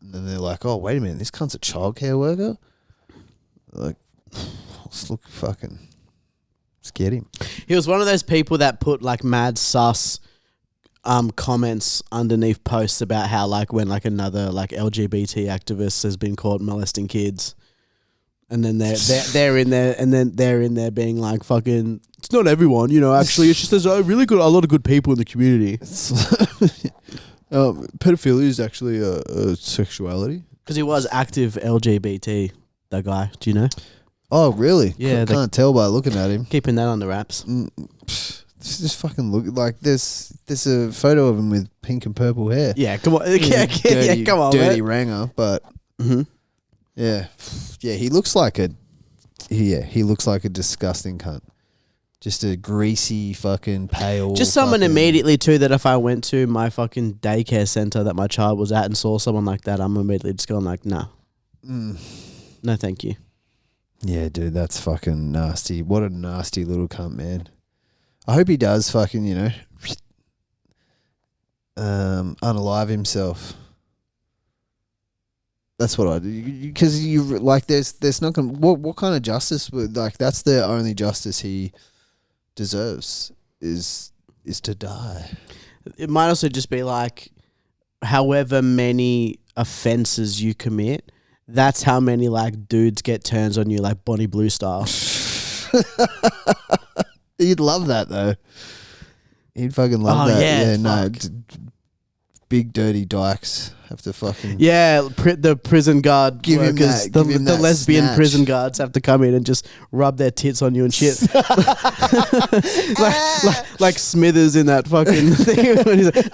[SPEAKER 3] And then they're like, oh, wait a minute, this cunt's a childcare worker? Like, let's let's get him.
[SPEAKER 4] He was one of those people that put like mad sus comments underneath posts about how like when like another like LGBT activist has been caught molesting kids, and then they're in there, and then they're in there being like fucking, it's not everyone, you know, actually it's just there's a lot of good people in the community.
[SPEAKER 3] Pedophilia is actually a sexuality.
[SPEAKER 4] Because he was active LGBT, that guy, do you know?
[SPEAKER 3] Oh, really?
[SPEAKER 4] Yeah,
[SPEAKER 3] Can't tell by looking at him.
[SPEAKER 4] Keeping that under wraps.
[SPEAKER 3] Just fucking look like there's a photo of him with pink and purple hair.
[SPEAKER 4] Yeah, come on. Yeah, come on,
[SPEAKER 3] dirty
[SPEAKER 4] man.
[SPEAKER 3] ranger, but yeah, he looks like a disgusting cunt. Just a greasy fucking pale.
[SPEAKER 4] Just someone immediately too that if I went to my fucking daycare center that my child was at and saw someone like that, I'm immediately just going like, nah, no, thank you.
[SPEAKER 3] Yeah, dude, that's fucking nasty. What a nasty little cunt, man. I hope he does fucking, you know, unalive himself. That's what I do. Because you like, there's not gonna. What kind of justice would, like? That's the only justice he deserves is to die.
[SPEAKER 4] It might also just be like, however many offenses you commit, that's how many like dudes get turns on you, like Bonnie Blue style.
[SPEAKER 3] You'd love that though. He'd fucking love that.
[SPEAKER 4] Yeah,
[SPEAKER 3] no, big dirty dykes have to fucking
[SPEAKER 4] the prison guard
[SPEAKER 3] give him
[SPEAKER 4] workers,
[SPEAKER 3] that,
[SPEAKER 4] the
[SPEAKER 3] give him that
[SPEAKER 4] lesbian
[SPEAKER 3] snatch.
[SPEAKER 4] Prison guards have to come in and just rub their tits on you and shit. like Smithers in that fucking thing when he's like,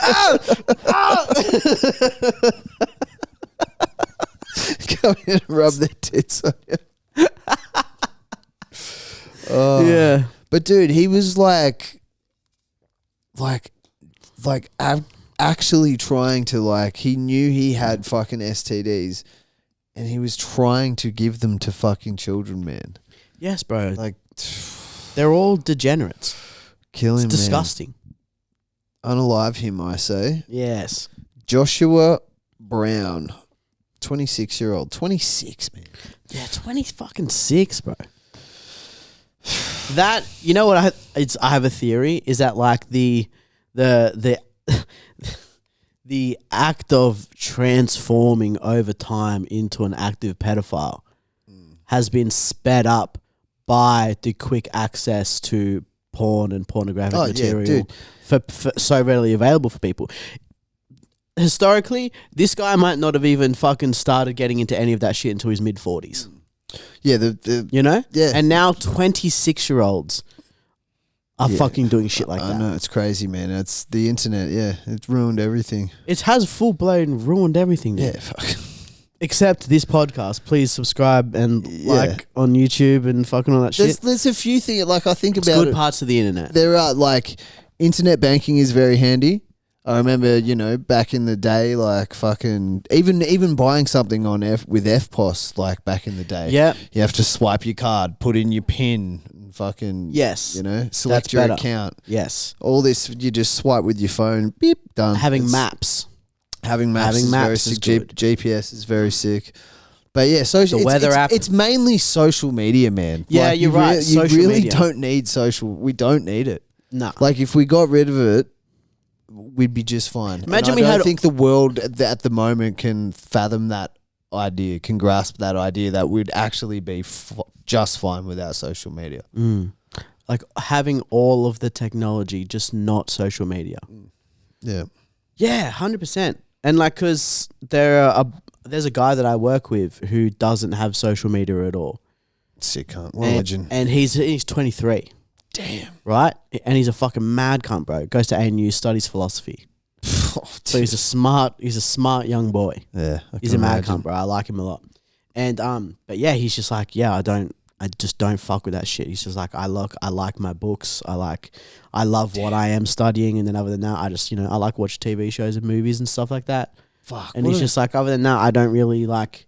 [SPEAKER 3] come in and rub their tits on you. Oh.
[SPEAKER 4] yeah.
[SPEAKER 3] But dude, he was actually trying to, like, he knew he had fucking STDs and he was trying to give them to fucking children, man.
[SPEAKER 4] Yes, bro.
[SPEAKER 3] Like,
[SPEAKER 4] they're all degenerates.
[SPEAKER 3] kill him,
[SPEAKER 4] It's disgusting.
[SPEAKER 3] Man. Unalive him, I say.
[SPEAKER 4] Yes.
[SPEAKER 3] Joshua Brown, 26-year-old. 26, man.
[SPEAKER 4] Yeah, 26, bro. That, you know what, I have a theory is that like the the act of transforming over time into an active pedophile has been sped up by the quick access to porn and pornographic material for so readily available for people. Historically, this guy might not have even fucking started getting into any of that shit until his mid-40s.
[SPEAKER 3] Yeah,
[SPEAKER 4] you know?
[SPEAKER 3] Yeah.
[SPEAKER 4] And now 26-year-olds are fucking doing shit like that.
[SPEAKER 3] I know, it's crazy, man. It's the internet, it's ruined everything.
[SPEAKER 4] It has full-blown ruined everything, dude.
[SPEAKER 3] Yeah, fuck.
[SPEAKER 4] Except this podcast. Please subscribe and like on YouTube and fucking all that shit.
[SPEAKER 3] There's a few things, like, I think
[SPEAKER 4] It's
[SPEAKER 3] about
[SPEAKER 4] good parts of the internet.
[SPEAKER 3] There are, like, internet banking is very handy. I remember, you know, back in the day, like, fucking even buying something with FPOS, like, back in the day.
[SPEAKER 4] Yeah.
[SPEAKER 3] You have to swipe your card, put in your PIN, and fucking,
[SPEAKER 4] Yes.
[SPEAKER 3] you know, select
[SPEAKER 4] That's
[SPEAKER 3] your
[SPEAKER 4] better.
[SPEAKER 3] account.
[SPEAKER 4] Yes.
[SPEAKER 3] All this, you just swipe with your phone, beep, done.
[SPEAKER 4] Having maps.
[SPEAKER 3] Having maps is very sick.
[SPEAKER 4] good.
[SPEAKER 3] GPS is very sick. But yeah, social.
[SPEAKER 4] The weather app.
[SPEAKER 3] It's mainly social media, man.
[SPEAKER 4] Yeah, you're right.
[SPEAKER 3] You
[SPEAKER 4] Social
[SPEAKER 3] really
[SPEAKER 4] media.
[SPEAKER 3] don't need social. We don't need it.
[SPEAKER 4] No.
[SPEAKER 3] Like, if we got rid of it, we'd be just fine.
[SPEAKER 4] Imagine
[SPEAKER 3] and
[SPEAKER 4] we
[SPEAKER 3] I don't
[SPEAKER 4] had-
[SPEAKER 3] think the world at the moment can fathom that idea, can grasp that idea that we'd actually be just fine without social media.
[SPEAKER 4] Like having all of the technology, just not social media.
[SPEAKER 3] Yeah.
[SPEAKER 4] Yeah, 100%. And like, cause there's a guy that I work with who doesn't have social media at all.
[SPEAKER 3] Sick cunt. What a legend.
[SPEAKER 4] And he's 23.
[SPEAKER 3] Damn.
[SPEAKER 4] Right? And he's a fucking mad cunt, bro. Goes to ANU, studies philosophy. So he's a smart young boy.
[SPEAKER 3] Yeah.
[SPEAKER 4] He's a mad cunt, bro. I like him a lot. And but yeah, he's just like, I just don't fuck with that shit. He's just like, I like my books. I love what I am studying, and then other than that, I just, I like watch TV shows and movies and stuff like that.
[SPEAKER 3] Fuck.
[SPEAKER 4] And he's just like, other than that, I don't really like,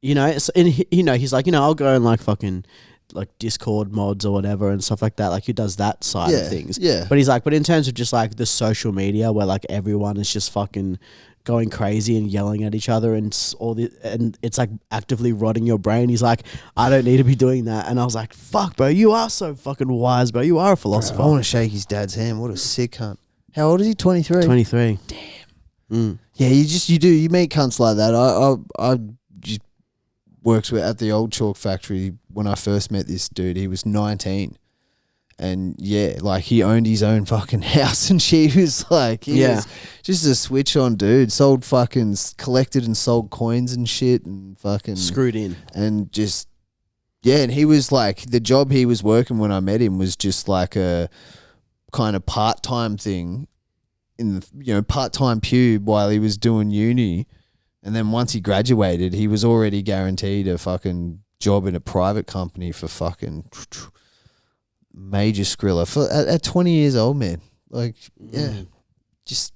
[SPEAKER 4] you know, he's like, I'll go and like fucking like Discord mods or whatever and stuff like that. Like he does that side of things.
[SPEAKER 3] Yeah.
[SPEAKER 4] But he's like, but in terms of just like the social media where like everyone is just fucking going crazy and yelling at each other and and it's like actively rotting your brain. He's like, I don't need to be doing that. And I was like, fuck, bro, you are so fucking wise, bro. You are a philosopher.
[SPEAKER 3] Bro, I want to shake his dad's hand. What a sick cunt. How old is he? 23?
[SPEAKER 4] 23.
[SPEAKER 3] Damn. Yeah, you meet cunts like that. I just worked at the old chalk factory when I first met this dude. He was 19. And yeah, like he owned his own fucking house and she was like, he was just a switch on dude. Collected and sold coins and shit and fucking
[SPEAKER 4] screwed in. And
[SPEAKER 3] just, and he was like, the job he was working when I met him was just like a kind of part-time thing in the, part-time pube while he was doing uni. And then once he graduated, he was already guaranteed a fucking job in a private company for fucking major skrilla at 20 years old, man. Like, just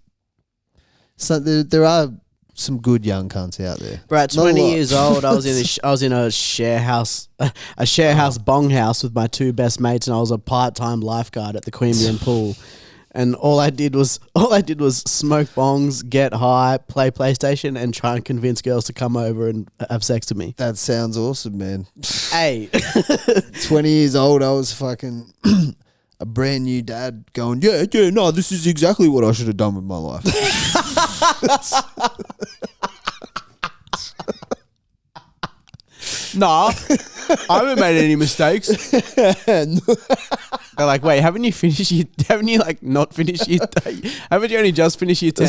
[SPEAKER 3] so there are some good young cunts out there.
[SPEAKER 4] Bro, at 20 years old, I was in a share house bong house with my two best mates, and I was a part-time lifeguard at the Queanbeyan pool. And all I did was smoke bongs, get high, play PlayStation, and try and convince girls to come over and have sex with me.
[SPEAKER 3] That sounds awesome, man.
[SPEAKER 4] Hey.
[SPEAKER 3] 20 years old, I was fucking a brand new dad going, no, this is exactly what I should have done with my life.
[SPEAKER 4] Nah, I haven't made any mistakes. They're like, wait, haven't you like not finished your haven't you only just finished year 10?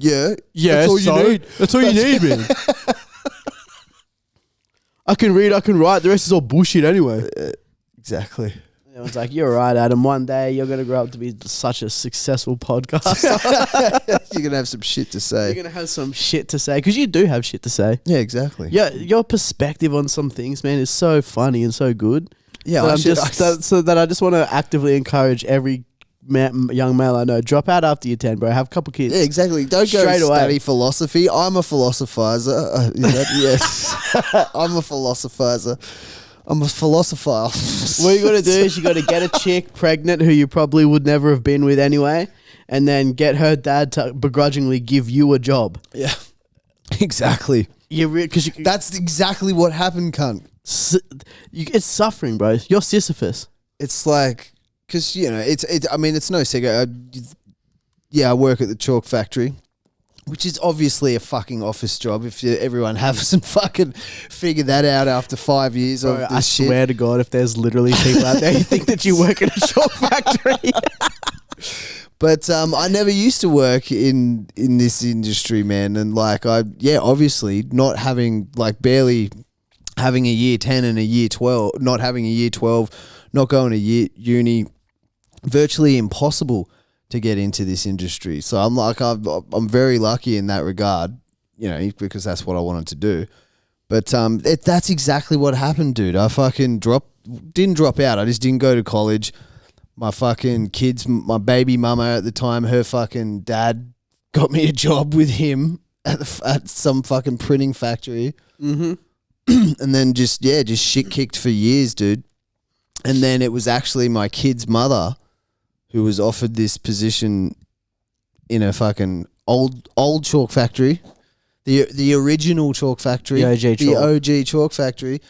[SPEAKER 3] Yeah.
[SPEAKER 4] That's all you need. That's all you need, man. I can read, I can write, the rest is all bullshit anyway.
[SPEAKER 3] Exactly.
[SPEAKER 4] Everyone's like, you're right, Adam. One day you're going to grow up to be such a successful podcaster.
[SPEAKER 3] You're going to have some shit to say.
[SPEAKER 4] You're going to have some shit to say. Because you do have shit to say.
[SPEAKER 3] Yeah, exactly.
[SPEAKER 4] Yeah, your perspective on some things, man, is so funny and so good.
[SPEAKER 3] Yeah,
[SPEAKER 4] so that I just want to actively encourage every young male I know, drop out after year 10, bro. Have a couple kids.
[SPEAKER 3] Yeah, exactly. Don't go
[SPEAKER 4] straight away.
[SPEAKER 3] Study philosophy. I'm a philosophizer. Yes. I'm a philosophizer. I'm a philosophile.
[SPEAKER 4] What you got to do is you got to get a chick pregnant who you probably would never have been with anyway, and then get her dad to begrudgingly give you a job.
[SPEAKER 3] Yeah, exactly. That's exactly what happened, cunt.
[SPEAKER 4] It's suffering, bro. You're Sisyphus.
[SPEAKER 3] It's like, because, I mean, it's no secret. I work at the chalk factory, which is obviously a fucking office job. If everyone hasn't fucking figured that out after 5 years of this
[SPEAKER 4] I swear to God, if there's literally people out there who think that you work at a chalk factory.
[SPEAKER 3] But I never used to work in this industry, man. And like, obviously not having, like, barely having a year 10 and a year 12, not having a year 12, not going to uni, virtually impossible to get into this industry. So I'm like, I'm very lucky in that regard, because that's what I wanted to do. But that's exactly what happened, dude. I fucking didn't drop out. I just didn't go to college. My fucking kids, my baby mama at the time, her fucking dad got me a job with him at some fucking printing factory. Mm-hmm. And then just shit kicked for years, dude. And then it was actually my kid's mother who was offered this position in a fucking old chalk factory, the original chalk factory, the OG chalk factory,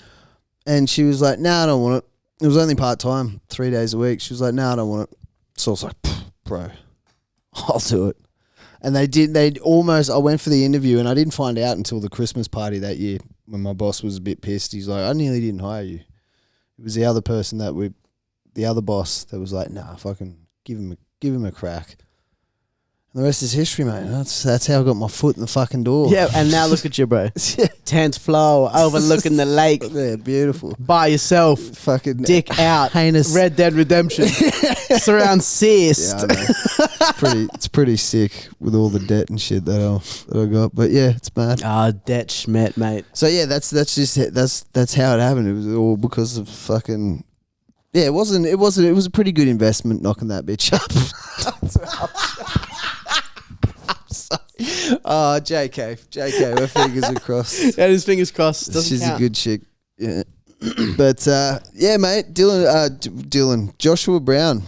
[SPEAKER 3] and she was like, "No, I don't want it." It was only part time, 3 days a week. She was like, "No, I don't want it." So I was like, "Bro, I'll do it." And they did. I went for the interview, and I didn't find out until the Christmas party that year when my boss was a bit pissed. He's like, "I nearly didn't hire you." It was the other person the other boss that was like, "Nah, fucking give him a crack." And the rest is history, mate. That's how I got my foot in the fucking door.
[SPEAKER 4] Yeah, and now look at you, bro. 10th floor, overlooking the lake.
[SPEAKER 3] Yeah, beautiful.
[SPEAKER 4] By yourself.
[SPEAKER 3] Fucking
[SPEAKER 4] dick out.
[SPEAKER 3] Heinous.
[SPEAKER 4] Red Dead Redemption. Surround cyst.
[SPEAKER 3] Yeah, I know. It's pretty sick with all the debt and shit that I got. But yeah, it's mad.
[SPEAKER 4] Debt schmet, mate.
[SPEAKER 3] So yeah, that's how it happened. It was all because of fucking. Yeah, it was a pretty good investment knocking that bitch up. Oh, JK, we're fingers crossed.
[SPEAKER 4] Yeah, his fingers crossed. Doesn't
[SPEAKER 3] She's
[SPEAKER 4] count.
[SPEAKER 3] a good chick. Yeah. But yeah, mate, Joshua Brown.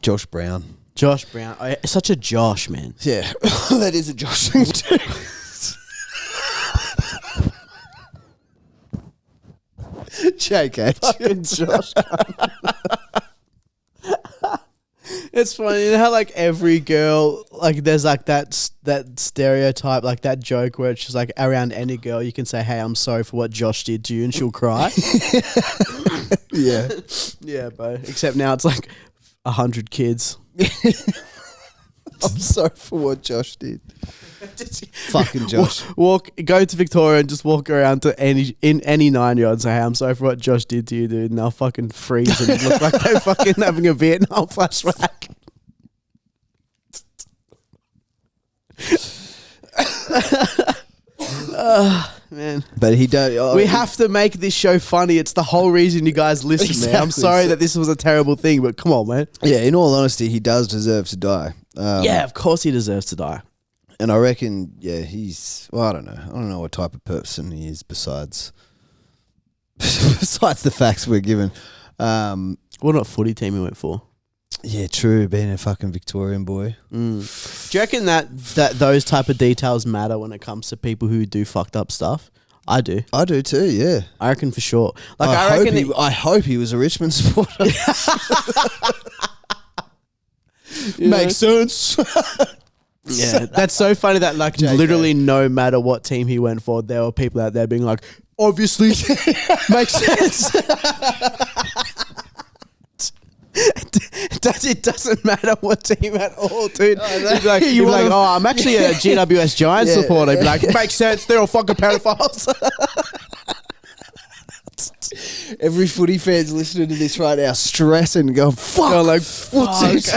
[SPEAKER 3] Josh Brown.
[SPEAKER 4] Josh Brown. Oh, such a Josh, man.
[SPEAKER 3] Yeah, that is a Josh thing too. JK.
[SPEAKER 4] Fucking Josh. It's funny, you know how like every girl, like there's like that stereotype, like that joke where it's just like around any girl you can say, "Hey, I'm sorry for what Josh did to you," and she'll cry.
[SPEAKER 3] Yeah.
[SPEAKER 4] Yeah, bro. Except now it's like 100 kids.
[SPEAKER 3] I'm sorry for what Josh did. Fucking Josh.
[SPEAKER 4] Go to Victoria and just walk around to any 9-year-old and say, "Hey, I'm sorry for what Josh did to you, dude," and they'll fucking freeze and look like they're fucking having a Vietnam flashback. Man.
[SPEAKER 3] But he does.
[SPEAKER 4] We have to make this show funny. It's the whole reason you guys listen, man. I'm
[SPEAKER 3] Exactly.
[SPEAKER 4] sorry that this was a terrible thing, but come on, man.
[SPEAKER 3] Yeah, in all honesty, he does deserve to die.
[SPEAKER 4] Yeah, of course he deserves to die.
[SPEAKER 3] And I reckon, yeah, he's. Well, I don't know. I don't know what type of person he is besides the facts we're given.
[SPEAKER 4] What not footy team he went for?
[SPEAKER 3] Yeah, true. Being a fucking Victorian boy.
[SPEAKER 4] Do you reckon that those type of details matter when it comes to people who do fucked up stuff? I do.
[SPEAKER 3] I do too. Yeah.
[SPEAKER 4] I reckon for sure. Like
[SPEAKER 3] I hope he was a Richmond supporter. Makes sense.
[SPEAKER 4] Yeah, that's so funny that like
[SPEAKER 3] JK.
[SPEAKER 4] literally no matter what team he went for, there were people out there being like, obviously makes sense. It doesn't matter what team at all, dude. You'd be like, oh, I'm actually a GWS Giants supporter. You'd be like, it makes sense. They're all fucking pedophiles.
[SPEAKER 3] Every footy fan's listening to this right now, stressing, going, fuck.
[SPEAKER 4] They're like,
[SPEAKER 3] what's this?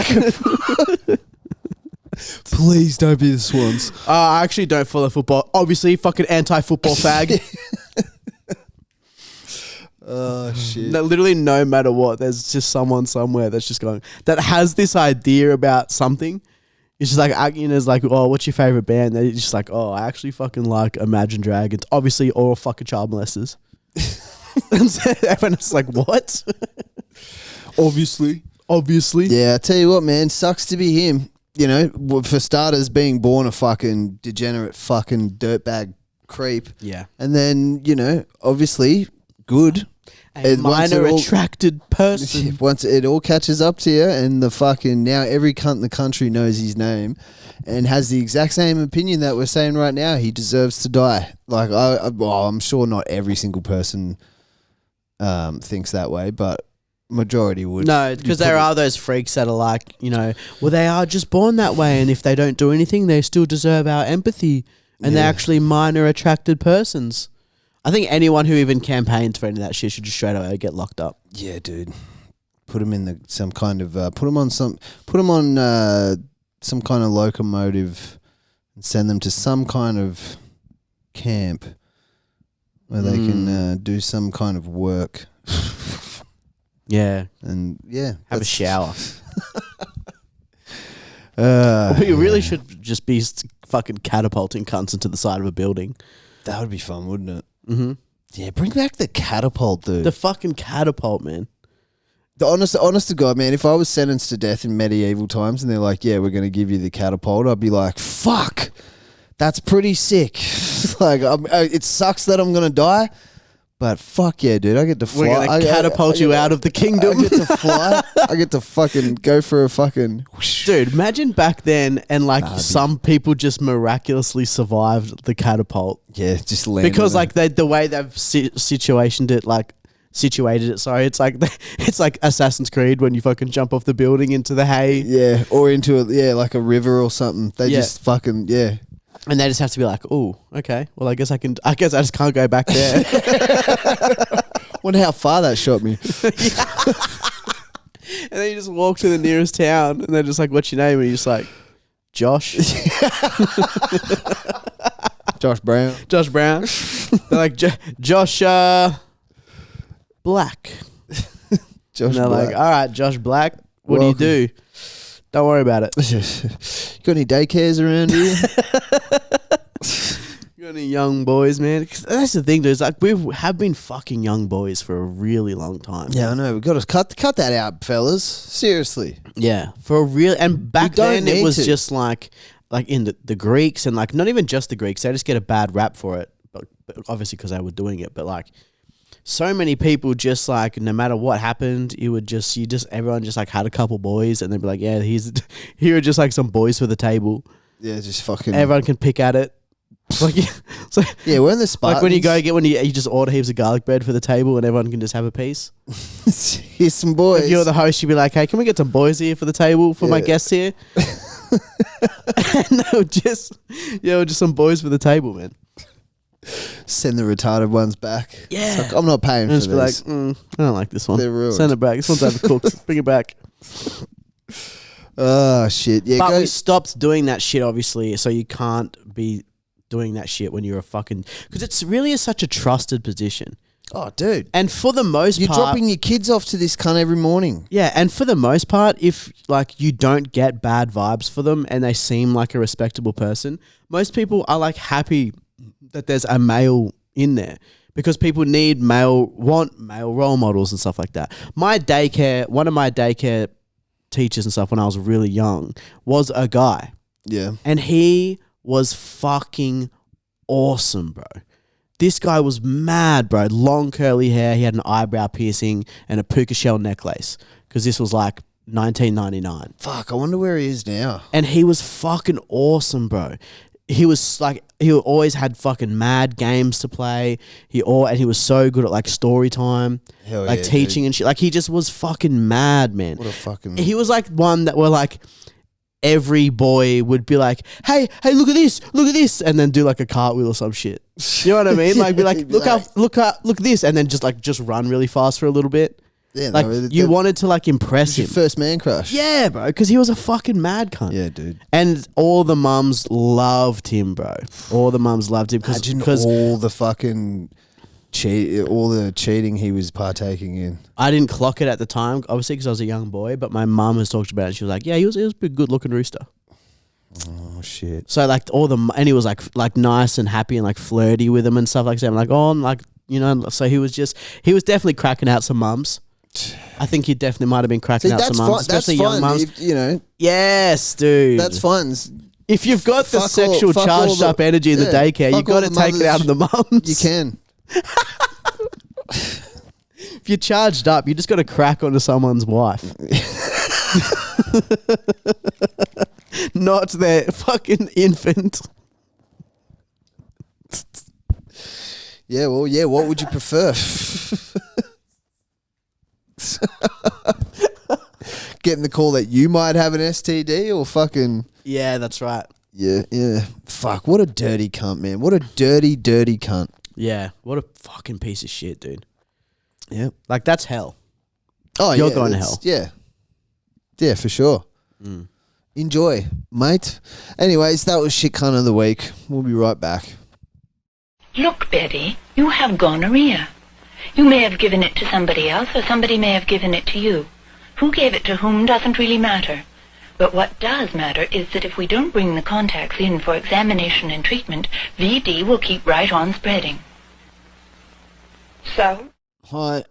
[SPEAKER 3] Please don't be the Swans.
[SPEAKER 4] I actually don't follow football. Obviously, fucking anti-football fag.
[SPEAKER 3] Oh, shit.
[SPEAKER 4] No, literally, no matter what, there's just someone somewhere that's just going, that has this idea about something. It's just like, you know, it's like, oh, what's your favorite band? They're just like, oh, I actually fucking like Imagine Dragons. Obviously, all fucking child molesters. And so everyone's like, what?
[SPEAKER 3] Obviously. Yeah, I tell you what, man, sucks to be him. You know, for starters, being born a fucking degenerate fucking dirtbag creep.
[SPEAKER 4] Yeah.
[SPEAKER 3] And then, you know, obviously, good.
[SPEAKER 4] A minor attracted person.
[SPEAKER 3] Once it all catches up to you and the fucking, now every cunt in the country knows his name and has the exact same opinion that we're saying right now, he deserves to die. Like, I'm sure not every single person thinks that way, but majority would.
[SPEAKER 4] No, because there are those freaks that are like, you know, well, they are just born that way, and if they don't do anything, they still deserve our empathy, and they're actually minor attracted persons. I think anyone who even campaigns for any of that shit should just straight away get locked up.
[SPEAKER 3] Yeah, dude. Put them in some kind of some kind of locomotive and send them to some kind of camp where they can do some kind of work.
[SPEAKER 4] Yeah.
[SPEAKER 3] And yeah,
[SPEAKER 4] have a shower.
[SPEAKER 3] We
[SPEAKER 4] you really should just be fucking catapulting cunts into the side of a building.
[SPEAKER 3] That would be fun, wouldn't it?
[SPEAKER 4] Mm-hmm.
[SPEAKER 3] Yeah, bring back the catapult, dude.
[SPEAKER 4] The fucking catapult, man.
[SPEAKER 3] The honest to God, man, if I was sentenced to death in medieval times and they're like, yeah, we're going to give you the catapult, I'd be like, fuck, that's pretty sick. Like, it sucks that I'm going to die, but fuck yeah, dude, I get to fly.
[SPEAKER 4] We're going to catapult you out of the kingdom.
[SPEAKER 3] I get to fly. I get to fucking go for a fucking... whoosh.
[SPEAKER 4] Dude, imagine back then and like some people just miraculously survived the catapult.
[SPEAKER 3] Yeah, just land
[SPEAKER 4] because like the way they've situated it, it's like Assassin's Creed when you fucking jump off the building into the hay.
[SPEAKER 3] Yeah, or into like a river or something. They just fucking,
[SPEAKER 4] And they just have to be like, oh, okay, well, I guess I just can't go back there.
[SPEAKER 3] Wonder how far that shot me.
[SPEAKER 4] And then you just walk to the nearest town and they're just like, what's your name? And you're just like, Josh.
[SPEAKER 3] Josh Brown.
[SPEAKER 4] Josh Brown. They're like, Josh Black.
[SPEAKER 3] Josh
[SPEAKER 4] and they're
[SPEAKER 3] Black.
[SPEAKER 4] like, all right, Josh Black, what do you do? Don't worry about it.
[SPEAKER 3] Got any daycares around here?
[SPEAKER 4] You got any young boys, man? 'Cause that's the thing, dude. It's like we have been fucking young boys for a really long time.
[SPEAKER 3] Yeah, I know. We've got to cut that out, fellas. Seriously.
[SPEAKER 4] Yeah, for a real. And back
[SPEAKER 3] don't
[SPEAKER 4] then it
[SPEAKER 3] need
[SPEAKER 4] was
[SPEAKER 3] to.
[SPEAKER 4] just like in the Greeks and like not even just the Greeks. They just get a bad rap for it, but obviously because they were doing it. But like so many people just like no matter what happened, everyone just like had a couple boys and they'd be like, yeah, here are just like some boys for the table.
[SPEAKER 3] Yeah, just fucking.
[SPEAKER 4] Everyone can pick at it. Like, so,
[SPEAKER 3] yeah, we're in the Spartans.
[SPEAKER 4] like when you just order heaps of garlic bread for the table and everyone can just have a piece.
[SPEAKER 3] Here's some boys.
[SPEAKER 4] If you're the host, you'd be like, hey, can we get some boys here for the table for my guests here? And just some boys for the table, man.
[SPEAKER 3] Send the retarded ones back.
[SPEAKER 4] Yeah.
[SPEAKER 3] It's like, I'm not paying for
[SPEAKER 4] And just
[SPEAKER 3] this.
[SPEAKER 4] be like, I don't like this one.
[SPEAKER 3] They're ruined.
[SPEAKER 4] Send it back. This one's overcooked. Bring it back.
[SPEAKER 3] Oh, shit. Yeah,
[SPEAKER 4] But we stopped doing that shit, obviously, so you can't be doing that shit when you're a fucking... Because it's really such a trusted position.
[SPEAKER 3] Oh, dude.
[SPEAKER 4] And for the most
[SPEAKER 3] You're
[SPEAKER 4] part...
[SPEAKER 3] dropping your kids off to this cunt every morning.
[SPEAKER 4] Yeah, and for the most part, if like you don't get bad vibes for them and they seem like a respectable person, most people are like happy that there's a male in there because people want male role models and stuff like that. One of my daycare teachers and stuff when I was really young was a guy.
[SPEAKER 3] Yeah.
[SPEAKER 4] And he was fucking awesome, bro. This guy was mad, bro. Long curly hair. He had an eyebrow piercing and a puka shell necklace because this was like 1999.
[SPEAKER 3] Fuck, I wonder where he is now.
[SPEAKER 4] And he was fucking awesome, bro. He was like, he always had fucking mad games to play. And he was so good at like story time,
[SPEAKER 3] Hell
[SPEAKER 4] like
[SPEAKER 3] yeah,
[SPEAKER 4] teaching and shit. Like he just was fucking mad, man.
[SPEAKER 3] What a fucking...
[SPEAKER 4] He was like one that were like, every boy would be like, hey, look at this, and then do like a cartwheel or some shit. You know what I mean? Like, be like, look at this, and then just run really fast for a little bit.
[SPEAKER 3] Yeah,
[SPEAKER 4] like, you wanted to like impress him.
[SPEAKER 3] Your first man crush.
[SPEAKER 4] Yeah, bro, because he was a fucking mad cunt.
[SPEAKER 3] Yeah, dude.
[SPEAKER 4] And all the mums loved him, bro. All the mums loved him
[SPEAKER 3] Imagine
[SPEAKER 4] because
[SPEAKER 3] all the fucking all the cheating he was partaking in.
[SPEAKER 4] I didn't clock it at the time, obviously, because I was a young boy. But my mum has talked about it. And she was like, "Yeah, he was a pretty good looking rooster."
[SPEAKER 3] Oh shit!
[SPEAKER 4] So like and he was like nice and happy and like flirty with him and stuff like that. I'm like, oh, and like so he was definitely cracking out some mums. I think he definitely might have been cracking out some mums, especially young mums.
[SPEAKER 3] You know,
[SPEAKER 4] yes, dude,
[SPEAKER 3] that's fun.
[SPEAKER 4] If you've got the sexual charged up energy in the daycare, you've got to take it out of the mums.
[SPEAKER 3] You can.
[SPEAKER 4] If you're charged up, you just got to crack onto someone's wife. Not their fucking infant.
[SPEAKER 3] Yeah, well, yeah, what would you prefer? Getting the call that you might have an STD or fucking...
[SPEAKER 4] Yeah, that's right.
[SPEAKER 3] Yeah. Fuck, what a dirty cunt, man. What a dirty cunt.
[SPEAKER 4] Yeah, what a fucking piece of shit, dude.
[SPEAKER 3] Yeah.
[SPEAKER 4] Like, that's hell.
[SPEAKER 3] Oh,
[SPEAKER 4] You're
[SPEAKER 3] yeah,
[SPEAKER 4] going to hell.
[SPEAKER 3] Yeah. Yeah, for sure. Enjoy, mate. Anyways, that was Shit Cunt of the Week. We'll be right back.
[SPEAKER 5] Look, Betty, you have gonorrhea. You may have given it to somebody else, or somebody may have given it to you. Who gave it to whom doesn't really matter. But what does matter is that if we don't bring the contacts in for examination and treatment, VD will keep right on spreading. So?
[SPEAKER 3] Hi.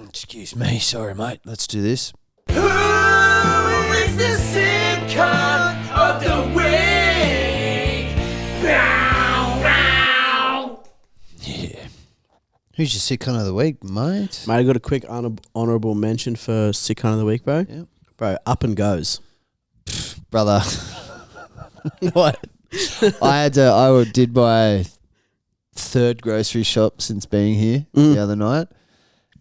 [SPEAKER 3] Excuse me. Sorry, mate. Let's do this.
[SPEAKER 2] Who is the sick cunt of the week? Bow, bow.
[SPEAKER 3] Yeah. Who's your sick cunt of the week, mate?
[SPEAKER 4] Mate, I got a quick honourable mention for sick cunt of the week, bro.
[SPEAKER 3] Yeah.
[SPEAKER 4] Bro, Up and Goes.
[SPEAKER 3] Brother.
[SPEAKER 4] What?
[SPEAKER 3] I did my third grocery shop since being here the other night,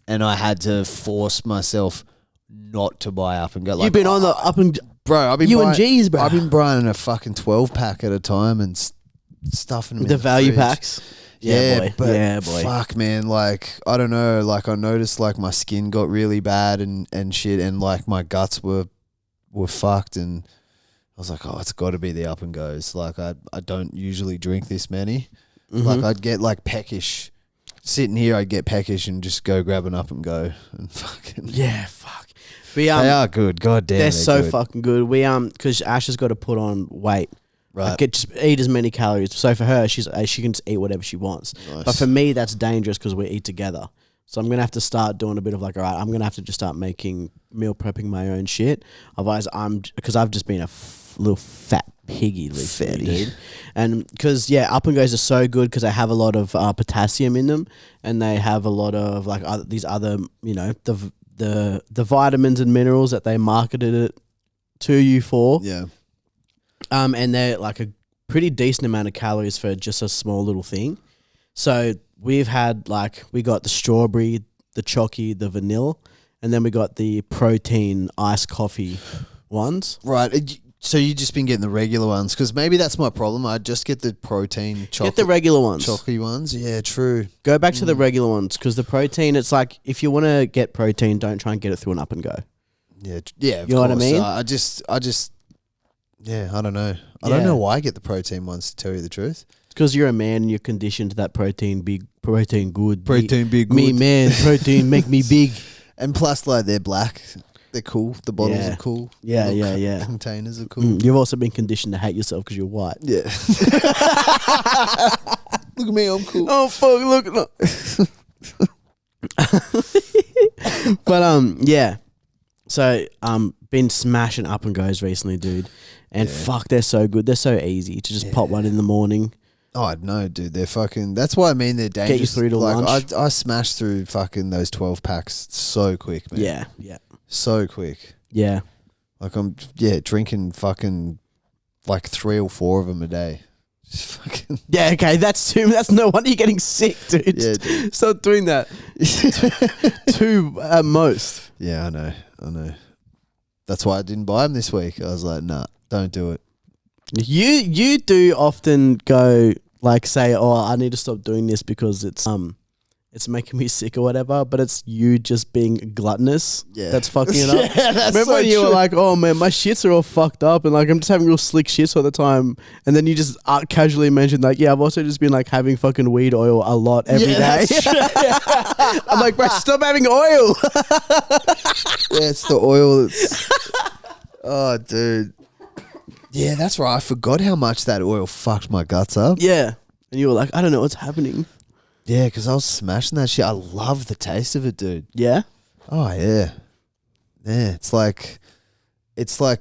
[SPEAKER 3] and I had to force myself not to buy Up and Go. Like,
[SPEAKER 4] You've been on the Up and...
[SPEAKER 3] Bro, I've been
[SPEAKER 4] UNGs, bro.
[SPEAKER 3] I've been buying a fucking 12-pack at a time and stuffing them in
[SPEAKER 4] The value
[SPEAKER 3] fridge.
[SPEAKER 4] packs. Yeah, boy.
[SPEAKER 3] But
[SPEAKER 4] Yeah, boy.
[SPEAKER 3] fuck, man, like, I don't know, like, I noticed, like, my skin got really bad and shit, and, like, my guts were fucked, and I was like, oh, it's got to be the Up and Goes. Like, I don't usually drink this many.
[SPEAKER 4] Mm-hmm.
[SPEAKER 3] Like, I'd get, like, peckish sitting here, I'd get peckish and just go grab an up and go and fucking.
[SPEAKER 4] Yeah, fuck.
[SPEAKER 3] They are good. God damn,
[SPEAKER 4] they're so
[SPEAKER 3] good.
[SPEAKER 4] fucking good. We because Ash has got to put on weight.
[SPEAKER 3] Right.
[SPEAKER 4] Like just eat as many calories. So for her, she can just eat whatever she wants.
[SPEAKER 3] Nice.
[SPEAKER 4] But for me, that's dangerous because we eat together. So I'm gonna have to start doing a bit of like, all right, I'm gonna have to just start making meal prepping my own shit. Otherwise, because I've just been a little fat piggy lately, dude. And because Up and Goes are so good because they have a lot of potassium in them, and they have a lot of like these other, the vitamins and minerals that they marketed it to you for.
[SPEAKER 3] Yeah.
[SPEAKER 4] And they're like a pretty decent amount of calories for just a small little thing. So we've had we got the strawberry, the chocky, the vanilla, and then we got the protein iced coffee ones.
[SPEAKER 3] Right. So you've just been getting the regular ones? Because maybe that's my problem. I just get the protein chocolate.
[SPEAKER 4] Get the regular ones.
[SPEAKER 3] Chalky ones. Yeah, true.
[SPEAKER 4] Go back to the regular ones because the protein, it's like if you want to get protein, don't try and get it through an up and go.
[SPEAKER 3] Yeah, yeah.
[SPEAKER 4] You know what I mean?
[SPEAKER 3] I just, yeah, I don't know. I don't know why I get the protein ones, to tell you the truth.
[SPEAKER 4] It's because you're a man and you're conditioned to that protein good.
[SPEAKER 3] Protein big
[SPEAKER 4] Me
[SPEAKER 3] good.
[SPEAKER 4] man, protein make me big.
[SPEAKER 3] And plus, like, they're black. They're cool. The bottles are cool.
[SPEAKER 4] Yeah,
[SPEAKER 3] Little
[SPEAKER 4] yeah.
[SPEAKER 3] Containers are cool.
[SPEAKER 4] You've also been conditioned to hate yourself because you're white.
[SPEAKER 3] Yeah. Look at me, I'm cool.
[SPEAKER 4] Oh fuck! Look. But yeah. So been smashing up and goes recently, dude, and fuck, they're so good. They're so easy to just pop one in the morning.
[SPEAKER 3] Oh, I know, dude. They're fucking. That's why I mean they're dangerous.
[SPEAKER 4] Get you through to lunch.
[SPEAKER 3] I smashed through fucking those 12 packs so quick, man.
[SPEAKER 4] Yeah.
[SPEAKER 3] So quick.
[SPEAKER 4] Yeah.
[SPEAKER 3] Like I'm, drinking fucking like 3 or 4 of them a day. Just fucking.
[SPEAKER 4] Yeah. Okay. That's no wonder you're getting sick, dude.
[SPEAKER 3] Yeah, dude.
[SPEAKER 4] Stop doing that. 2 at most.
[SPEAKER 3] Yeah, I know. That's why I didn't buy them this week. I was like, nah, don't do it.
[SPEAKER 4] You do often go like say, oh, I need to stop doing this because it's making me sick or whatever, but it's you just being gluttonous.
[SPEAKER 3] Yeah.
[SPEAKER 4] That's fucking it up.
[SPEAKER 3] Yeah, that's
[SPEAKER 4] Remember
[SPEAKER 3] so
[SPEAKER 4] when you
[SPEAKER 3] true.
[SPEAKER 4] were like, oh man, my shits are all fucked up and like I'm just having real slick shits all the time. And then you just casually mentioned like, yeah, I've also just been like having fucking weed oil a lot every day.
[SPEAKER 3] That's true.
[SPEAKER 4] I'm like, bro, stop having oil.
[SPEAKER 3] Yeah, it's the oil. Oh, dude. Yeah, that's right. I forgot how much that oil fucked my guts up.
[SPEAKER 4] Yeah. And you were like, I don't know what's happening.
[SPEAKER 3] Yeah, because I was smashing that shit. I love the taste of it, dude.
[SPEAKER 4] Yeah?
[SPEAKER 3] Oh, yeah. Yeah, it's like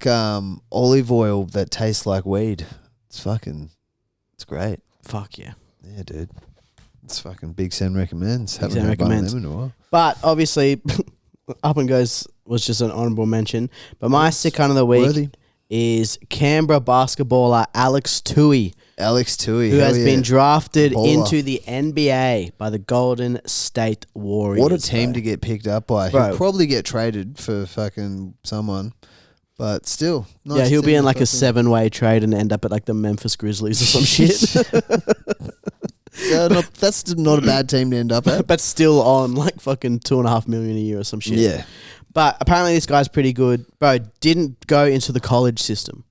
[SPEAKER 3] olive oil that tastes like weed. It's great.
[SPEAKER 4] Fuck yeah.
[SPEAKER 3] Yeah, dude. It's fucking Big Sen recommends.
[SPEAKER 4] Big
[SPEAKER 3] Haven't
[SPEAKER 4] Sen
[SPEAKER 3] had one of
[SPEAKER 4] recommends.
[SPEAKER 3] them in a while.
[SPEAKER 4] But obviously, Up and Goes was just an honourable mention. But my sick cunt of the week
[SPEAKER 3] Worthy.
[SPEAKER 4] is Canberra basketballer Alex Toohey,
[SPEAKER 3] Alex Toohey,
[SPEAKER 4] who has been drafted
[SPEAKER 3] Baller.
[SPEAKER 4] into the NBA by the Golden State Warriors.
[SPEAKER 3] What a team
[SPEAKER 4] bro.
[SPEAKER 3] to get picked up by.
[SPEAKER 4] Bro.
[SPEAKER 3] He'll probably get traded for fucking someone, but still. Nice
[SPEAKER 4] Yeah, he'll be
[SPEAKER 3] team
[SPEAKER 4] in
[SPEAKER 3] to
[SPEAKER 4] like a
[SPEAKER 3] fucking-
[SPEAKER 4] 7-way trade and end up at like the Memphis Grizzlies or some shit.
[SPEAKER 3] That's not a bad team to end up at.
[SPEAKER 4] But still on like fucking $2.5 million a year or some shit.
[SPEAKER 3] Yeah.
[SPEAKER 4] But apparently this guy's pretty good. Bro, didn't go into the college system.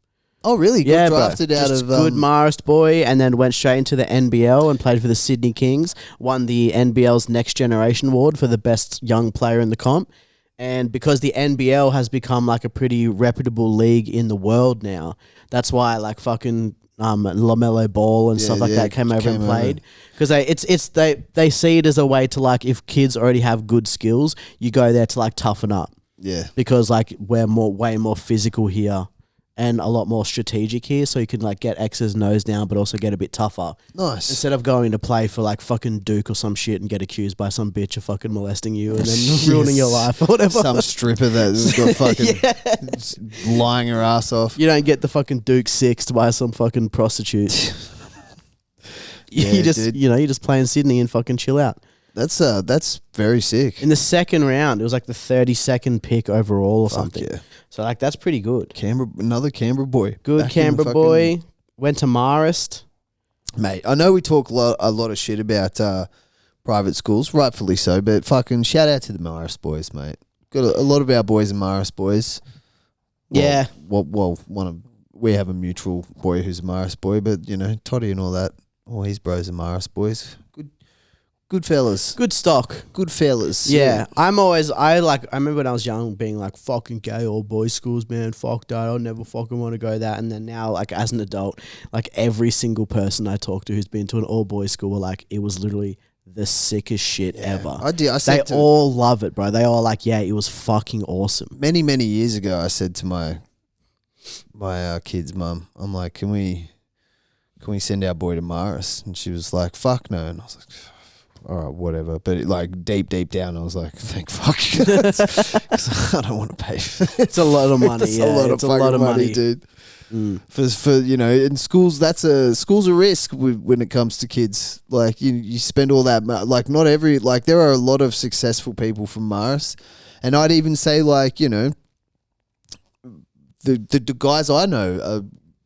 [SPEAKER 3] Oh, really?
[SPEAKER 4] Yeah,
[SPEAKER 3] Got drafted
[SPEAKER 4] bro.
[SPEAKER 3] out
[SPEAKER 4] Just
[SPEAKER 3] of
[SPEAKER 4] good Marist boy, and then went straight into the NBL and played for the Sydney Kings. Won the NBL's Next Generation Award for the best young player in the comp. And because the NBL has become like a pretty reputable league in the world now, that's why like fucking LaMelo Ball and stuff like that came over and played. Because they see it as a way to like, if kids already have good skills, you go there to like toughen up.
[SPEAKER 3] Yeah.
[SPEAKER 4] Because like we're way more physical here and a lot more strategic here, so you can like get X's nose down but also get a bit tougher.
[SPEAKER 3] Nice.
[SPEAKER 4] Instead of going to play for like fucking Duke or some shit and get accused by some bitch of fucking molesting you and then ruining your life or whatever.
[SPEAKER 3] Some stripper that's got fucking lying her ass off.
[SPEAKER 4] You don't get the fucking Duke sixed by some fucking prostitute.
[SPEAKER 3] Yeah,
[SPEAKER 4] you just
[SPEAKER 3] dude.
[SPEAKER 4] you just play in Sydney and fucking chill out.
[SPEAKER 3] That's very sick.
[SPEAKER 4] In the second round, it was like the 32nd pick overall or something.
[SPEAKER 3] yeah.
[SPEAKER 4] So like that's pretty good.
[SPEAKER 3] Another Canberra boy.
[SPEAKER 4] Good
[SPEAKER 3] Back in the
[SPEAKER 4] Canberra
[SPEAKER 3] fucking-
[SPEAKER 4] boy. Went to Marist.
[SPEAKER 3] Mate, I know we talk a lot of shit about private schools, rightfully so, but fucking shout out to the Marist boys, mate. Got a lot of our boys are Marist boys.
[SPEAKER 4] Yeah.
[SPEAKER 3] Well, we have a mutual boy who's a Marist boy, but you know, Toddy and all that, all his bros are Marist boys. Good fellas.
[SPEAKER 4] Good stock.
[SPEAKER 3] Good fellas.
[SPEAKER 4] Yeah. I remember when I was young being like, fucking gay old boys schools, man. Fuck that. I'll never fucking want to go that. And then now, like, as an adult, like, every single person I talk to who's been to an all boys school were like, it was literally the sickest shit ever. They all love it, bro. They all like, yeah, it was fucking awesome.
[SPEAKER 3] Many, many years ago, I said to my kid's mum, I'm like, can we send our boy to Maris? And she was like, fuck no. And I was like, all right, whatever. But like deep down, I was like, thank fuck. 'Cause I don't want to pay for it.
[SPEAKER 4] It's a lot of money.
[SPEAKER 3] It's a lot of money, dude. For in schools, school's a risk when it comes to kids. Like you spend all that, like not every, like there are a lot of successful people from Maris. And I'd even say like, the guys I know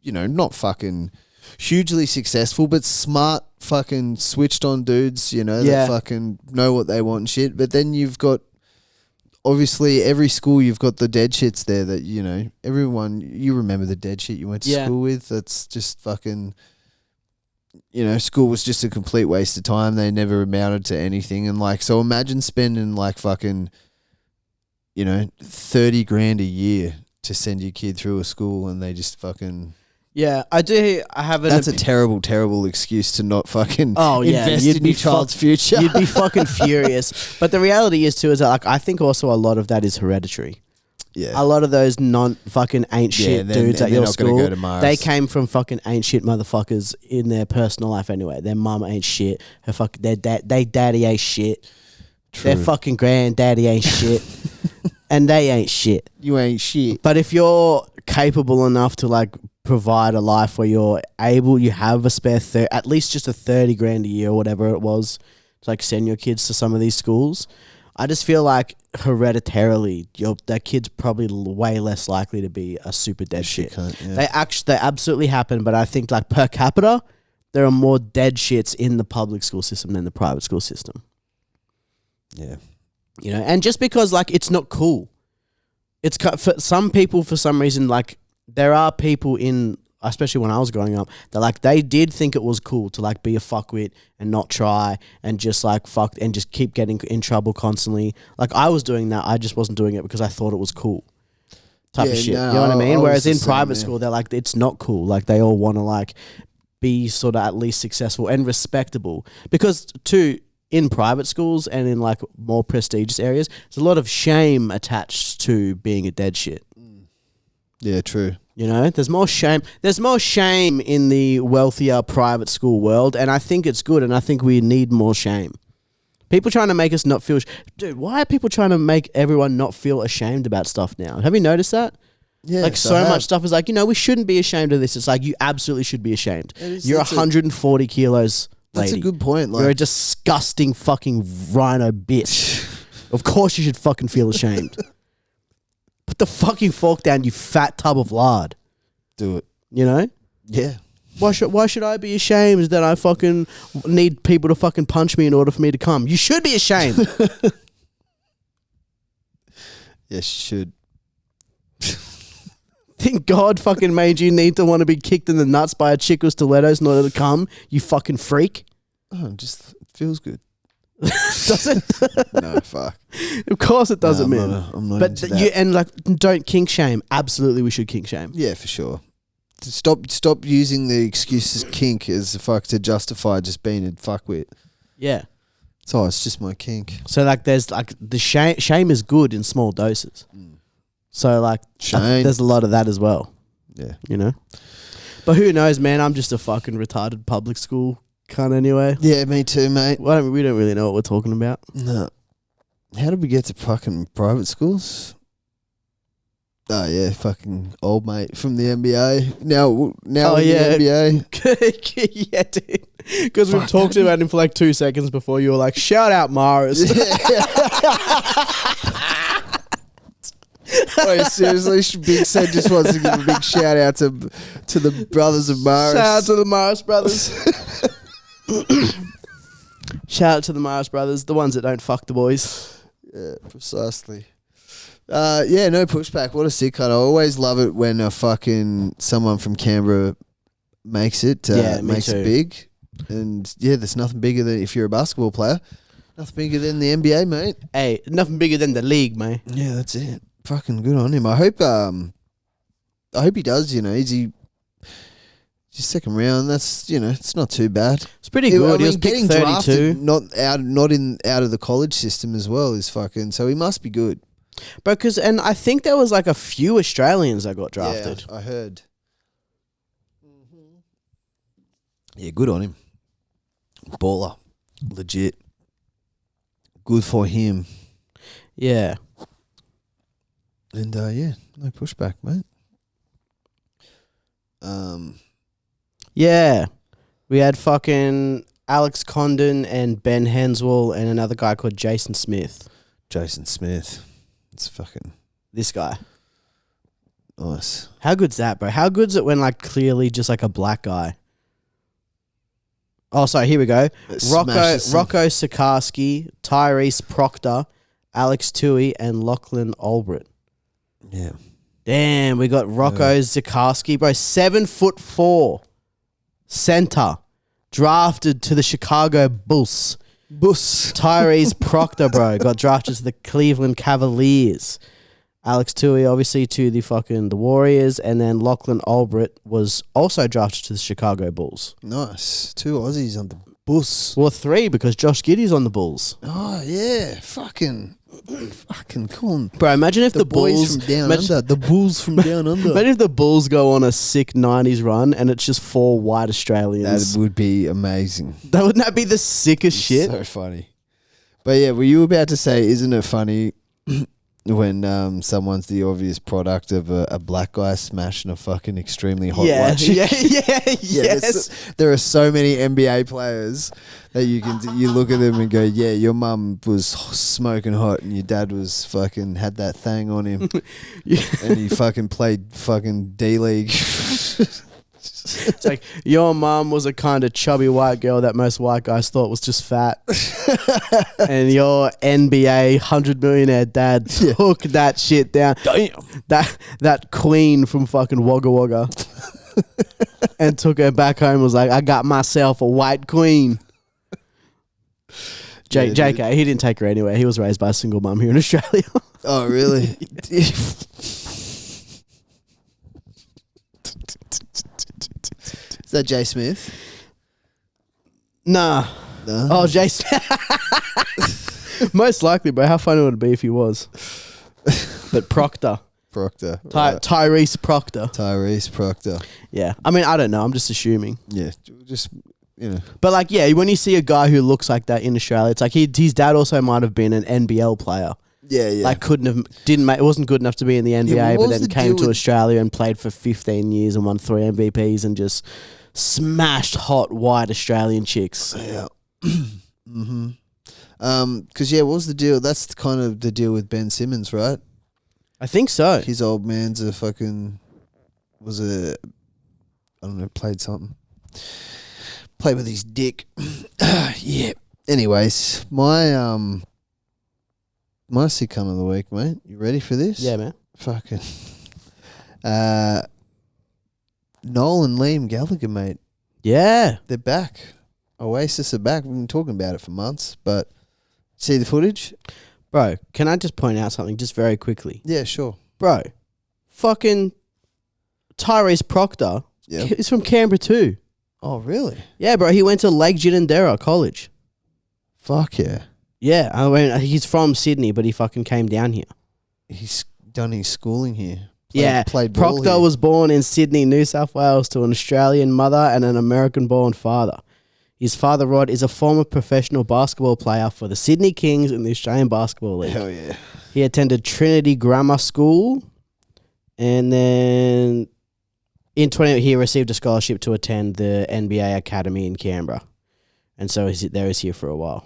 [SPEAKER 3] are, not fucking hugely successful, but smart, fucking switched on dudes, that fucking know what they want and shit. But then you've got, obviously, every school you've got the dead shits there that, everyone, you remember the dead shit you went to school with. That's just fucking, school was just a complete waste of time. They never amounted to anything. And like, so imagine spending like fucking, 30 grand a year to send your kid through a school and they just fucking...
[SPEAKER 4] Yeah, I do.
[SPEAKER 3] That's a terrible, terrible excuse to not fucking invest
[SPEAKER 4] you'd
[SPEAKER 3] in
[SPEAKER 4] be
[SPEAKER 3] your child's future.
[SPEAKER 4] You'd be fucking furious. But the reality is too is that like I think also a lot of that is hereditary.
[SPEAKER 3] Yeah,
[SPEAKER 4] a lot of those non-fucking ain't shit dudes at your school, they came from fucking ain't shit motherfuckers in their personal life anyway. Their mum ain't shit. Their daddy ain't shit. True. Their fucking granddaddy ain't shit. And they ain't shit.
[SPEAKER 3] You ain't shit.
[SPEAKER 4] But if you're capable enough to like provide a life where you have a spare at least just a 30 grand a year or whatever it was to like send your kids to some of these schools, I just feel like hereditarily that kid's probably way less likely to be a super dead shit. They absolutely happen, but I think like per capita there are more dead shits in the public school system than the private school system.
[SPEAKER 3] Yeah.
[SPEAKER 4] And just because like it's not cool, it's for some people, for some reason, like there are people especially when I was growing up, that like they did think it was cool to like be a fuckwit and not try and just like fuck and just keep getting in trouble constantly. Like I was doing that, I just wasn't doing it because I thought it was cool. Type of shit. No, you know what I mean? Whereas in private school, they're like, it's not cool. Like they all want to like be sort of at least successful and respectable. Because in private schools and in like more prestigious areas, there's a lot of shame attached to being a dead shit.
[SPEAKER 3] Yeah, true.
[SPEAKER 4] There's more shame. There's more shame in the wealthier private school world, and I think it's good, and I think we need more shame. People trying to make us not feel... Dude, why are people trying to make everyone not feel ashamed about stuff now? Have you noticed that?
[SPEAKER 3] Yeah,
[SPEAKER 4] like so much stuff is like, we shouldn't be ashamed of this. It's like, you absolutely should be ashamed. You're 140 kilos, lady.
[SPEAKER 3] That's a good point.
[SPEAKER 4] You're a disgusting fucking rhino bitch. Of course you should fucking feel ashamed. Put the fucking fork down, you fat tub of lard.
[SPEAKER 3] Do it.
[SPEAKER 4] Yeah. Why should I be ashamed that I fucking need people to fucking punch me in order for me to come? You should be ashamed.
[SPEAKER 3] Yes, you should.
[SPEAKER 4] Think God fucking made you need to want to be kicked in the nuts by a chick with stilettos in order to come, you fucking freak?
[SPEAKER 3] Oh, it just feels good.
[SPEAKER 4] Does it?
[SPEAKER 3] No, fuck.
[SPEAKER 4] Of course it doesn't, man.
[SPEAKER 3] I'm not
[SPEAKER 4] but
[SPEAKER 3] into that.
[SPEAKER 4] Don't kink shame. Absolutely, we should kink shame.
[SPEAKER 3] Yeah, for sure. Stop using the excuses kink as a fuck to justify just being a fuckwit.
[SPEAKER 4] Yeah.
[SPEAKER 3] So it's just my kink.
[SPEAKER 4] So like, there's like the shame is good in small doses. So like, there's a lot of that as well.
[SPEAKER 3] Yeah,
[SPEAKER 4] But who knows, man? I'm just a fucking retarded public school cunt anyway.
[SPEAKER 3] Yeah, me too, mate.
[SPEAKER 4] We don't really know what we're talking about.
[SPEAKER 3] No. How did we get to fucking private schools? Oh, yeah, fucking old mate from the NBA. Now the NBA.
[SPEAKER 4] Yeah, dude. Because we've talked about him for like 2 seconds before you were like, shout out Maris.
[SPEAKER 3] Wait, seriously? Big Sen just wants to give a big shout out to the brothers of Maris.
[SPEAKER 4] Shout out to the Maris brothers. Shout out to the Maris brothers, the ones that don't fuck the boys.
[SPEAKER 3] Yeah, precisely. Yeah, no pushback. What a sick cut. I always love it when a fucking someone from Canberra makes it. Makes it big. And yeah, there's nothing bigger than, if you're a basketball player, nothing bigger than the NBA, mate.
[SPEAKER 4] Hey, nothing bigger than the league, mate.
[SPEAKER 3] Yeah, that's it. Fucking good on him. I hope he does, you know. He's second round. That's, you know, it's not too bad.
[SPEAKER 4] It's pretty good. He was
[SPEAKER 3] getting
[SPEAKER 4] picked 32.
[SPEAKER 3] drafted not out of the college system as well is fucking, so he must be good.
[SPEAKER 4] Because, and I think there was like a few Australians that got drafted.
[SPEAKER 3] Yeah, I heard. Yeah, good on him. Baller. Legit. Good for him.
[SPEAKER 4] Yeah.
[SPEAKER 3] And yeah, no pushback, mate.
[SPEAKER 4] Yeah. We had fucking Alex Condon and Ben Henswell and another guy called Jason Smith.
[SPEAKER 3] Jason Smith. It's fucking
[SPEAKER 4] This guy.
[SPEAKER 3] nice.
[SPEAKER 4] How good's that, bro? How good's it when like clearly just like a black guy? Oh, sorry, here we go. Rocco Sikorsky, Tyrese Proctor, Alex Tui, and Lachlan Albrecht.
[SPEAKER 3] Yeah.
[SPEAKER 4] Damn, we got Rocco Sikorsky, bro. 7'4", center, drafted to the Chicago Bulls. Tyrese Proctor, bro, got drafted to the Cleveland Cavaliers. Alex Tui, obviously, to the Warriors, and then Lachlan Albrecht was also drafted to the Chicago Bulls.
[SPEAKER 3] Nice. 2 Aussies on the bus.
[SPEAKER 4] Well, 3 because Josh Giddey's on the Bulls.
[SPEAKER 3] Oh, yeah. Fucking cool.
[SPEAKER 4] Bro, imagine if the
[SPEAKER 3] boys
[SPEAKER 4] Bulls
[SPEAKER 3] from down under. The Bulls from down under.
[SPEAKER 4] Imagine if the Bulls go on a sick 90s run and it's just 4 white Australians.
[SPEAKER 3] That would be amazing.
[SPEAKER 4] Wouldn't that be the sickest shit?
[SPEAKER 3] So funny. But yeah, were you about to say, isn't it funny when someone's the obvious product of a black guy smashing a fucking extremely hot white chick?
[SPEAKER 4] Yes.
[SPEAKER 3] There are so many NBA players that you look at them and go, yeah, your mum was smoking hot and your dad was fucking had that thing on him and he fucking played fucking D-League.
[SPEAKER 4] It's like, your mum was a kind of chubby white girl that most white guys thought was just fat. And your NBA 100 millionaire dad took that shit down.
[SPEAKER 3] Damn.
[SPEAKER 4] That queen from fucking Wagga Wagga. And took her back home and was like, I got myself a white queen. JK, he didn't take her anywhere. He was raised by a single mum here in Australia.
[SPEAKER 3] Oh, really? Is that Jay Smith?
[SPEAKER 4] Nah.
[SPEAKER 3] No.
[SPEAKER 4] Oh, Jay Smith. Most likely, bro. How funny would it be if he was? But Proctor.
[SPEAKER 3] Tyrese Proctor.
[SPEAKER 4] Yeah. I mean, I don't know. I'm just assuming.
[SPEAKER 3] Yeah. Just, you know.
[SPEAKER 4] But like, yeah, when you see a guy who looks like that in Australia, it's like his dad also might have been an NBL player.
[SPEAKER 3] Yeah, yeah.
[SPEAKER 4] Like wasn't good enough to be in the NBA, but then came to Australia and played for 15 years and won 3 MVPs and just smashed hot white Australian chicks.
[SPEAKER 3] Yeah. Mm-hmm. Because what was the deal? That's kind of the deal with Ben Simmons, right?
[SPEAKER 4] I think so.
[SPEAKER 3] His old man's played something. Played with his dick. Yeah. Anyways, my sitcom of the week, mate. You ready for this?
[SPEAKER 4] Yeah, man.
[SPEAKER 3] Fucking Noel and Liam Gallagher, mate.
[SPEAKER 4] Yeah.
[SPEAKER 3] They're back. Oasis are back. We've been talking about it for months, but see the footage?
[SPEAKER 4] Bro, can I just point out something just very quickly?
[SPEAKER 3] Yeah, sure.
[SPEAKER 4] Bro, fucking Tyrese Proctor is from Canberra too.
[SPEAKER 3] Oh, really?
[SPEAKER 4] Yeah, bro. He went to Lake Ginninderra College.
[SPEAKER 3] Fuck yeah.
[SPEAKER 4] Yeah, I mean, he's from Sydney, but he fucking came down here.
[SPEAKER 3] He's done his schooling here.
[SPEAKER 4] Played ball Proctor was born in Sydney, New South Wales to an Australian mother and an American-born father. His father, Rod, is a former professional basketball player for the Sydney Kings in the Australian Basketball League.
[SPEAKER 3] Hell yeah.
[SPEAKER 4] He attended Trinity Grammar School, and then in 20 he received a scholarship to attend the NBA Academy in Canberra. And so he's here for a while.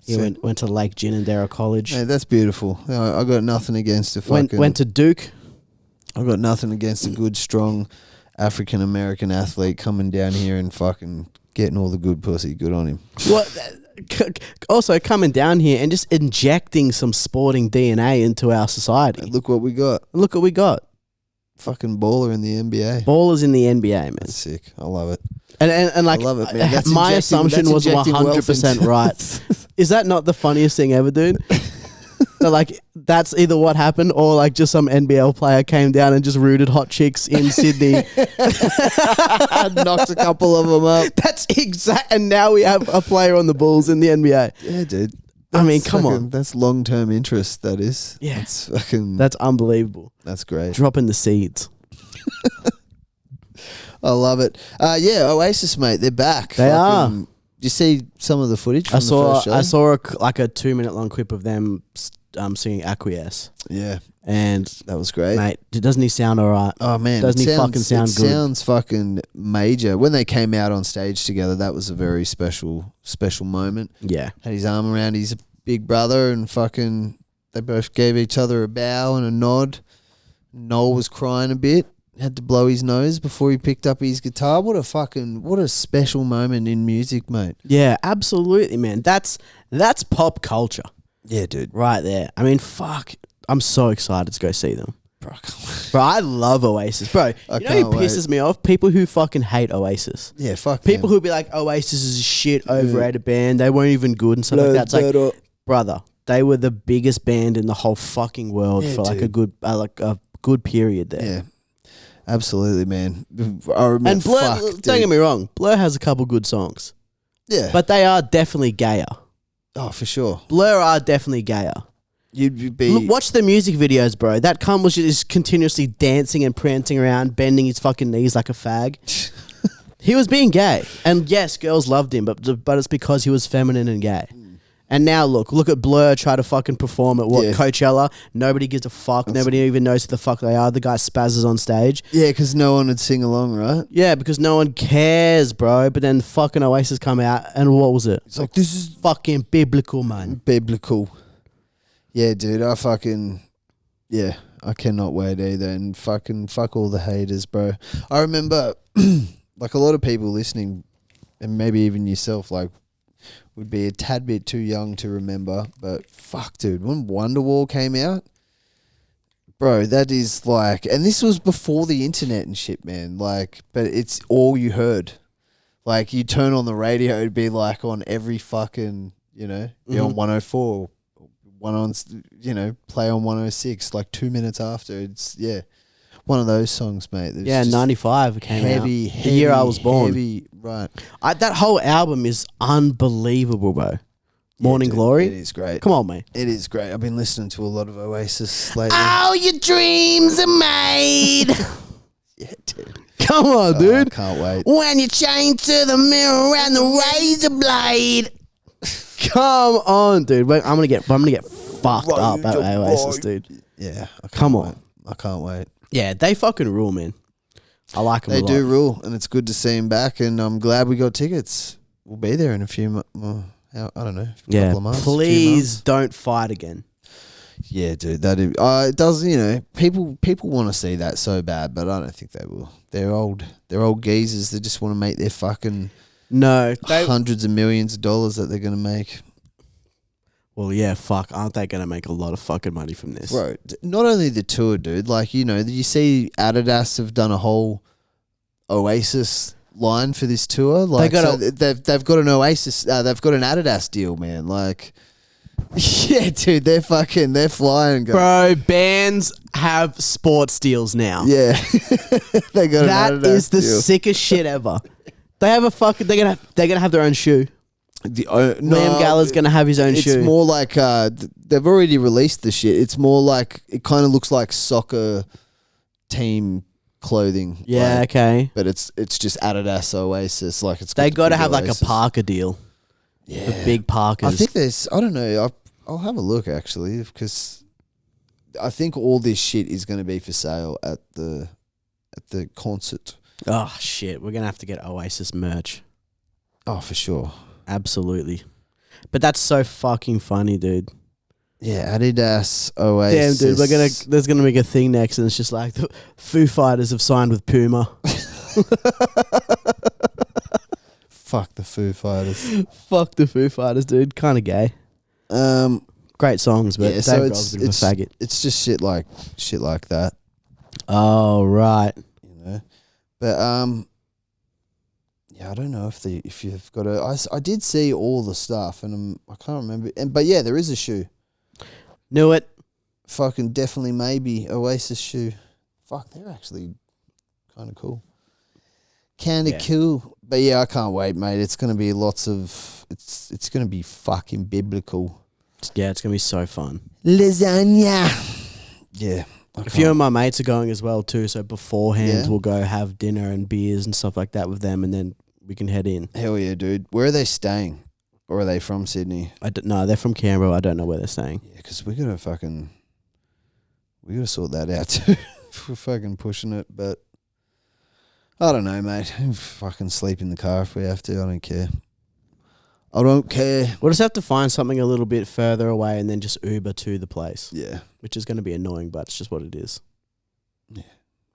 [SPEAKER 4] He went to Lake Ginninderra College.
[SPEAKER 3] Hey, that's beautiful. I got nothing against the fucking...
[SPEAKER 4] Went to Duke.
[SPEAKER 3] I got nothing against a good, strong African-American athlete coming down here and fucking getting all the good pussy. Good on him.
[SPEAKER 4] Well, also coming down here and just injecting some sporting DNA into our society.
[SPEAKER 3] Look what we got.
[SPEAKER 4] Look what we got.
[SPEAKER 3] Fucking baller in the NBA.
[SPEAKER 4] Ballers in the NBA, man.
[SPEAKER 3] That's sick. I love it.
[SPEAKER 4] And like,
[SPEAKER 3] I love it, man. That's
[SPEAKER 4] my assumption was
[SPEAKER 3] injecting wealth
[SPEAKER 4] 100%
[SPEAKER 3] into-
[SPEAKER 4] right. Is that not the funniest thing ever, dude? So like, that's either what happened or like just some NBL player came down and just rooted hot chicks in Sydney.
[SPEAKER 3] Knocked a couple of them up.
[SPEAKER 4] That's exact. And now we have a player on the Bulls in the NBA.
[SPEAKER 3] Yeah, dude.
[SPEAKER 4] I mean,
[SPEAKER 3] That's
[SPEAKER 4] come
[SPEAKER 3] fucking-
[SPEAKER 4] on.
[SPEAKER 3] That's long-term interest, that is.
[SPEAKER 4] Yeah.
[SPEAKER 3] That's fucking...
[SPEAKER 4] That's unbelievable.
[SPEAKER 3] That's great.
[SPEAKER 4] Dropping the seeds.
[SPEAKER 3] I love it. Yeah, Oasis, mate. They're back.
[SPEAKER 4] They are.
[SPEAKER 3] Did you see some of the footage from
[SPEAKER 4] I
[SPEAKER 3] the first show?
[SPEAKER 4] saw like a 2-minute long clip of them singing Acquiesce.
[SPEAKER 3] Yeah,
[SPEAKER 4] And
[SPEAKER 3] that was great.
[SPEAKER 4] mate, doesn't he sound alright?
[SPEAKER 3] Oh man,
[SPEAKER 4] Doesn't he fucking sound
[SPEAKER 3] it
[SPEAKER 4] good?
[SPEAKER 3] Sounds fucking major. When they came out on stage together, that was a very special moment.
[SPEAKER 4] Yeah.
[SPEAKER 3] Had his arm around his big brother, and fucking they both gave each other a bow and a nod. Noel was crying a bit. Had to blow his nose before he picked up his guitar. What a special moment in music, mate.
[SPEAKER 4] Yeah, absolutely, man. That's pop culture
[SPEAKER 3] Yeah, dude.
[SPEAKER 4] right there. I mean, fuck. I'm so excited to go see them. Bro, I love Oasis. Bro,
[SPEAKER 3] I
[SPEAKER 4] you know who
[SPEAKER 3] can't wait.
[SPEAKER 4] pisses me off? People who fucking hate Oasis.
[SPEAKER 3] Yeah, fuck
[SPEAKER 4] People
[SPEAKER 3] them.
[SPEAKER 4] who be like, Oasis is a shit, overrated band. They weren't even good and stuff like that. It's like, brother, they were the biggest band in the whole fucking world
[SPEAKER 3] Yeah,
[SPEAKER 4] for like
[SPEAKER 3] dude.
[SPEAKER 4] a good period there.
[SPEAKER 3] Yeah, absolutely, man. I remember,
[SPEAKER 4] And Blur,
[SPEAKER 3] fuck,
[SPEAKER 4] don't
[SPEAKER 3] dude.
[SPEAKER 4] get me wrong, Blur has a couple good songs,
[SPEAKER 3] Yeah,
[SPEAKER 4] but they are definitely gayer.
[SPEAKER 3] oh, for sure.
[SPEAKER 4] Blur are definitely gayer.
[SPEAKER 3] You'd be
[SPEAKER 4] Look, watch the music videos, bro. That cunt was just continuously dancing and prancing around, bending his fucking knees like a fag. He was being gay, and yes, girls loved him, but it's because he was feminine and gay. And now look at Blur try to fucking perform at
[SPEAKER 3] Yeah.
[SPEAKER 4] Coachella. Nobody gives a fuck. Nobody even knows who the fuck they are. The guy spazzes on stage.
[SPEAKER 3] yeah, because no one would sing along, right?
[SPEAKER 4] Yeah, because no one cares, bro. But then fucking Oasis come out, and what was it?
[SPEAKER 3] It's like, this is
[SPEAKER 4] Fucking biblical, man.
[SPEAKER 3] biblical. Yeah, dude, I cannot wait either, and fucking fuck all the haters, bro. I remember, like, a lot of people listening, and maybe even yourself, like, would be a tad bit too young to remember, but fuck, dude, when Wonderwall came out, bro, that is like, and this was before the internet and shit, man, like, but it's all you heard. Like, you turn on the radio, it'd be like on every fucking, be on 104, one on, play on 106, like 2 minutes after. It's, one of those songs, mate. There's
[SPEAKER 4] Yeah,
[SPEAKER 3] just
[SPEAKER 4] 95 came
[SPEAKER 3] heavy,
[SPEAKER 4] out. The year I was born.
[SPEAKER 3] Heavy, right.
[SPEAKER 4] That whole album is unbelievable, bro. Morning
[SPEAKER 3] dude,
[SPEAKER 4] Glory.
[SPEAKER 3] It is great.
[SPEAKER 4] Come on, mate.
[SPEAKER 3] It is great. I've been listening to a lot of Oasis lately.
[SPEAKER 4] All your dreams are made.
[SPEAKER 3] Yeah, dude.
[SPEAKER 4] Come on,
[SPEAKER 3] Oh,
[SPEAKER 4] dude.
[SPEAKER 3] I can't wait.
[SPEAKER 4] When you change to the mirror and the razor blade. Come on, dude. Wait, I'm gonna get fucked up at Oasis, dude.
[SPEAKER 3] Yeah. I can't
[SPEAKER 4] Come
[SPEAKER 3] wait.
[SPEAKER 4] on.
[SPEAKER 3] I can't wait.
[SPEAKER 4] Yeah, they fucking rule, man. I like them.
[SPEAKER 3] They
[SPEAKER 4] a lot.
[SPEAKER 3] do rule, and it's good to see him back, and I'm glad we got tickets. We'll be there in a few I don't know, a
[SPEAKER 4] Yeah,
[SPEAKER 3] couple of months. 2
[SPEAKER 4] please
[SPEAKER 3] months.
[SPEAKER 4] don't fight again.
[SPEAKER 3] Yeah, dude, that is, it does. People want to see that so bad, but I don't think they will. They're old geezers. They just want to make their fucking
[SPEAKER 4] No,
[SPEAKER 3] hundreds of millions of dollars that they're gonna make.
[SPEAKER 4] Well, yeah, fuck. Aren't they going to make a lot of fucking money from this?
[SPEAKER 3] Bro, not only the tour, dude. Like, you see Adidas have done a whole Oasis line for this tour. Like, they've got an Oasis, they've got an Adidas deal, man. Like, yeah, dude, they're flying.
[SPEAKER 4] Bro, bands have sports deals now.
[SPEAKER 3] Yeah, they got
[SPEAKER 4] That
[SPEAKER 3] an Adidas
[SPEAKER 4] is the
[SPEAKER 3] deal.
[SPEAKER 4] sickest shit ever. They have a fucking. They're gonna have their own shoe. Liam Gallagher's gonna have his own shoe.
[SPEAKER 3] It's more like they've already released the shit. It's more like it kind of looks like soccer team clothing.
[SPEAKER 4] Yeah,
[SPEAKER 3] like,
[SPEAKER 4] okay.
[SPEAKER 3] but it's just Adidas Oasis. Like it's
[SPEAKER 4] They got to
[SPEAKER 3] big
[SPEAKER 4] have like a
[SPEAKER 3] Oasis.
[SPEAKER 4] Parker deal.
[SPEAKER 3] Yeah,
[SPEAKER 4] The big Parkers.
[SPEAKER 3] I think there's. I don't know. I'll have a look actually because I think all this shit is going to be for sale at the concert.
[SPEAKER 4] Oh shit, we're gonna have to get Oasis merch.
[SPEAKER 3] Oh, for sure.
[SPEAKER 4] Absolutely. But that's so fucking funny, dude.
[SPEAKER 3] Yeah, Adidas Oasis.
[SPEAKER 4] Damn, dude, there's gonna make a thing next, and it's just like the Foo Fighters have signed with Puma.
[SPEAKER 3] Fuck the Foo Fighters.
[SPEAKER 4] Fuck the Foo Fighters, dude. Kind of gay. Great songs, but
[SPEAKER 3] Yeah,
[SPEAKER 4] Dave
[SPEAKER 3] so
[SPEAKER 4] Grohl's a bit of a faggot.
[SPEAKER 3] it's just shit like that,
[SPEAKER 4] Oh right.
[SPEAKER 3] But Yeah, I don't know if you've got a. I did see all the stuff, and I can't remember. But yeah, there is a shoe.
[SPEAKER 4] Knew it.
[SPEAKER 3] Fucking definitely maybe Oasis shoe. Fuck, they're actually kind of cool. Kind of cool. But yeah, I can't wait, mate. It's gonna be lots of. It's gonna be fucking biblical.
[SPEAKER 4] Yeah, it's gonna be so fun.
[SPEAKER 3] Lasagna. Yeah.
[SPEAKER 4] A few of my mates are going as well too. So beforehand, we'll go have dinner and beers and stuff like that with them, and then we can head in.
[SPEAKER 3] Hell yeah, dude. Where are they staying? Or are they from Sydney?
[SPEAKER 4] I don't know. They're from Canberra. I don't know where they're staying.
[SPEAKER 3] Yeah, because we gotta sort that out too. We're fucking pushing it, but I don't know, mate. Fucking sleep in the car if we have to. I don't care. I don't care.
[SPEAKER 4] We'll just have to find something a little bit further away and then just Uber to the place.
[SPEAKER 3] Yeah.
[SPEAKER 4] Which is going to be annoying, but it's just what it is.
[SPEAKER 3] Yeah.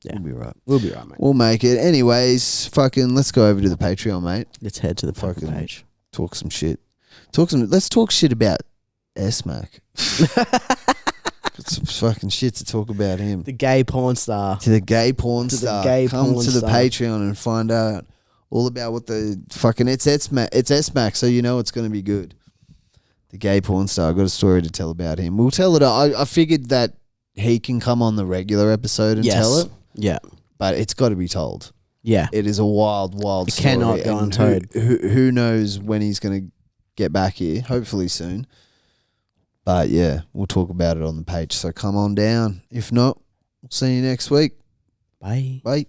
[SPEAKER 4] Yeah.
[SPEAKER 3] We'll be right.
[SPEAKER 4] We'll be right, mate.
[SPEAKER 3] We'll make it. Anyways, fucking let's go over to the Patreon, mate.
[SPEAKER 4] Let's head to the fucking page.
[SPEAKER 3] Talk some shit. Let's talk shit about S-Mac. Got some fucking shit to talk about him.
[SPEAKER 4] The gay porn star.
[SPEAKER 3] To the gay porn star. Come to the
[SPEAKER 4] star.
[SPEAKER 3] Patreon and find out all about what the fucking it's S-Mac, so you know it's going to be good. The gay porn star. I've got a story to tell about him. We'll tell it. I figured that he can come on the regular episode and tell it.
[SPEAKER 4] Yeah.
[SPEAKER 3] But it's got to be told.
[SPEAKER 4] Yeah.
[SPEAKER 3] It is a wild story.
[SPEAKER 4] It cannot go untold.
[SPEAKER 3] Who knows when he's going to get back here? Hopefully soon. But yeah, we'll talk about it on the page. So come on down. If not, we'll see you next week.
[SPEAKER 4] Bye.
[SPEAKER 3] Bye.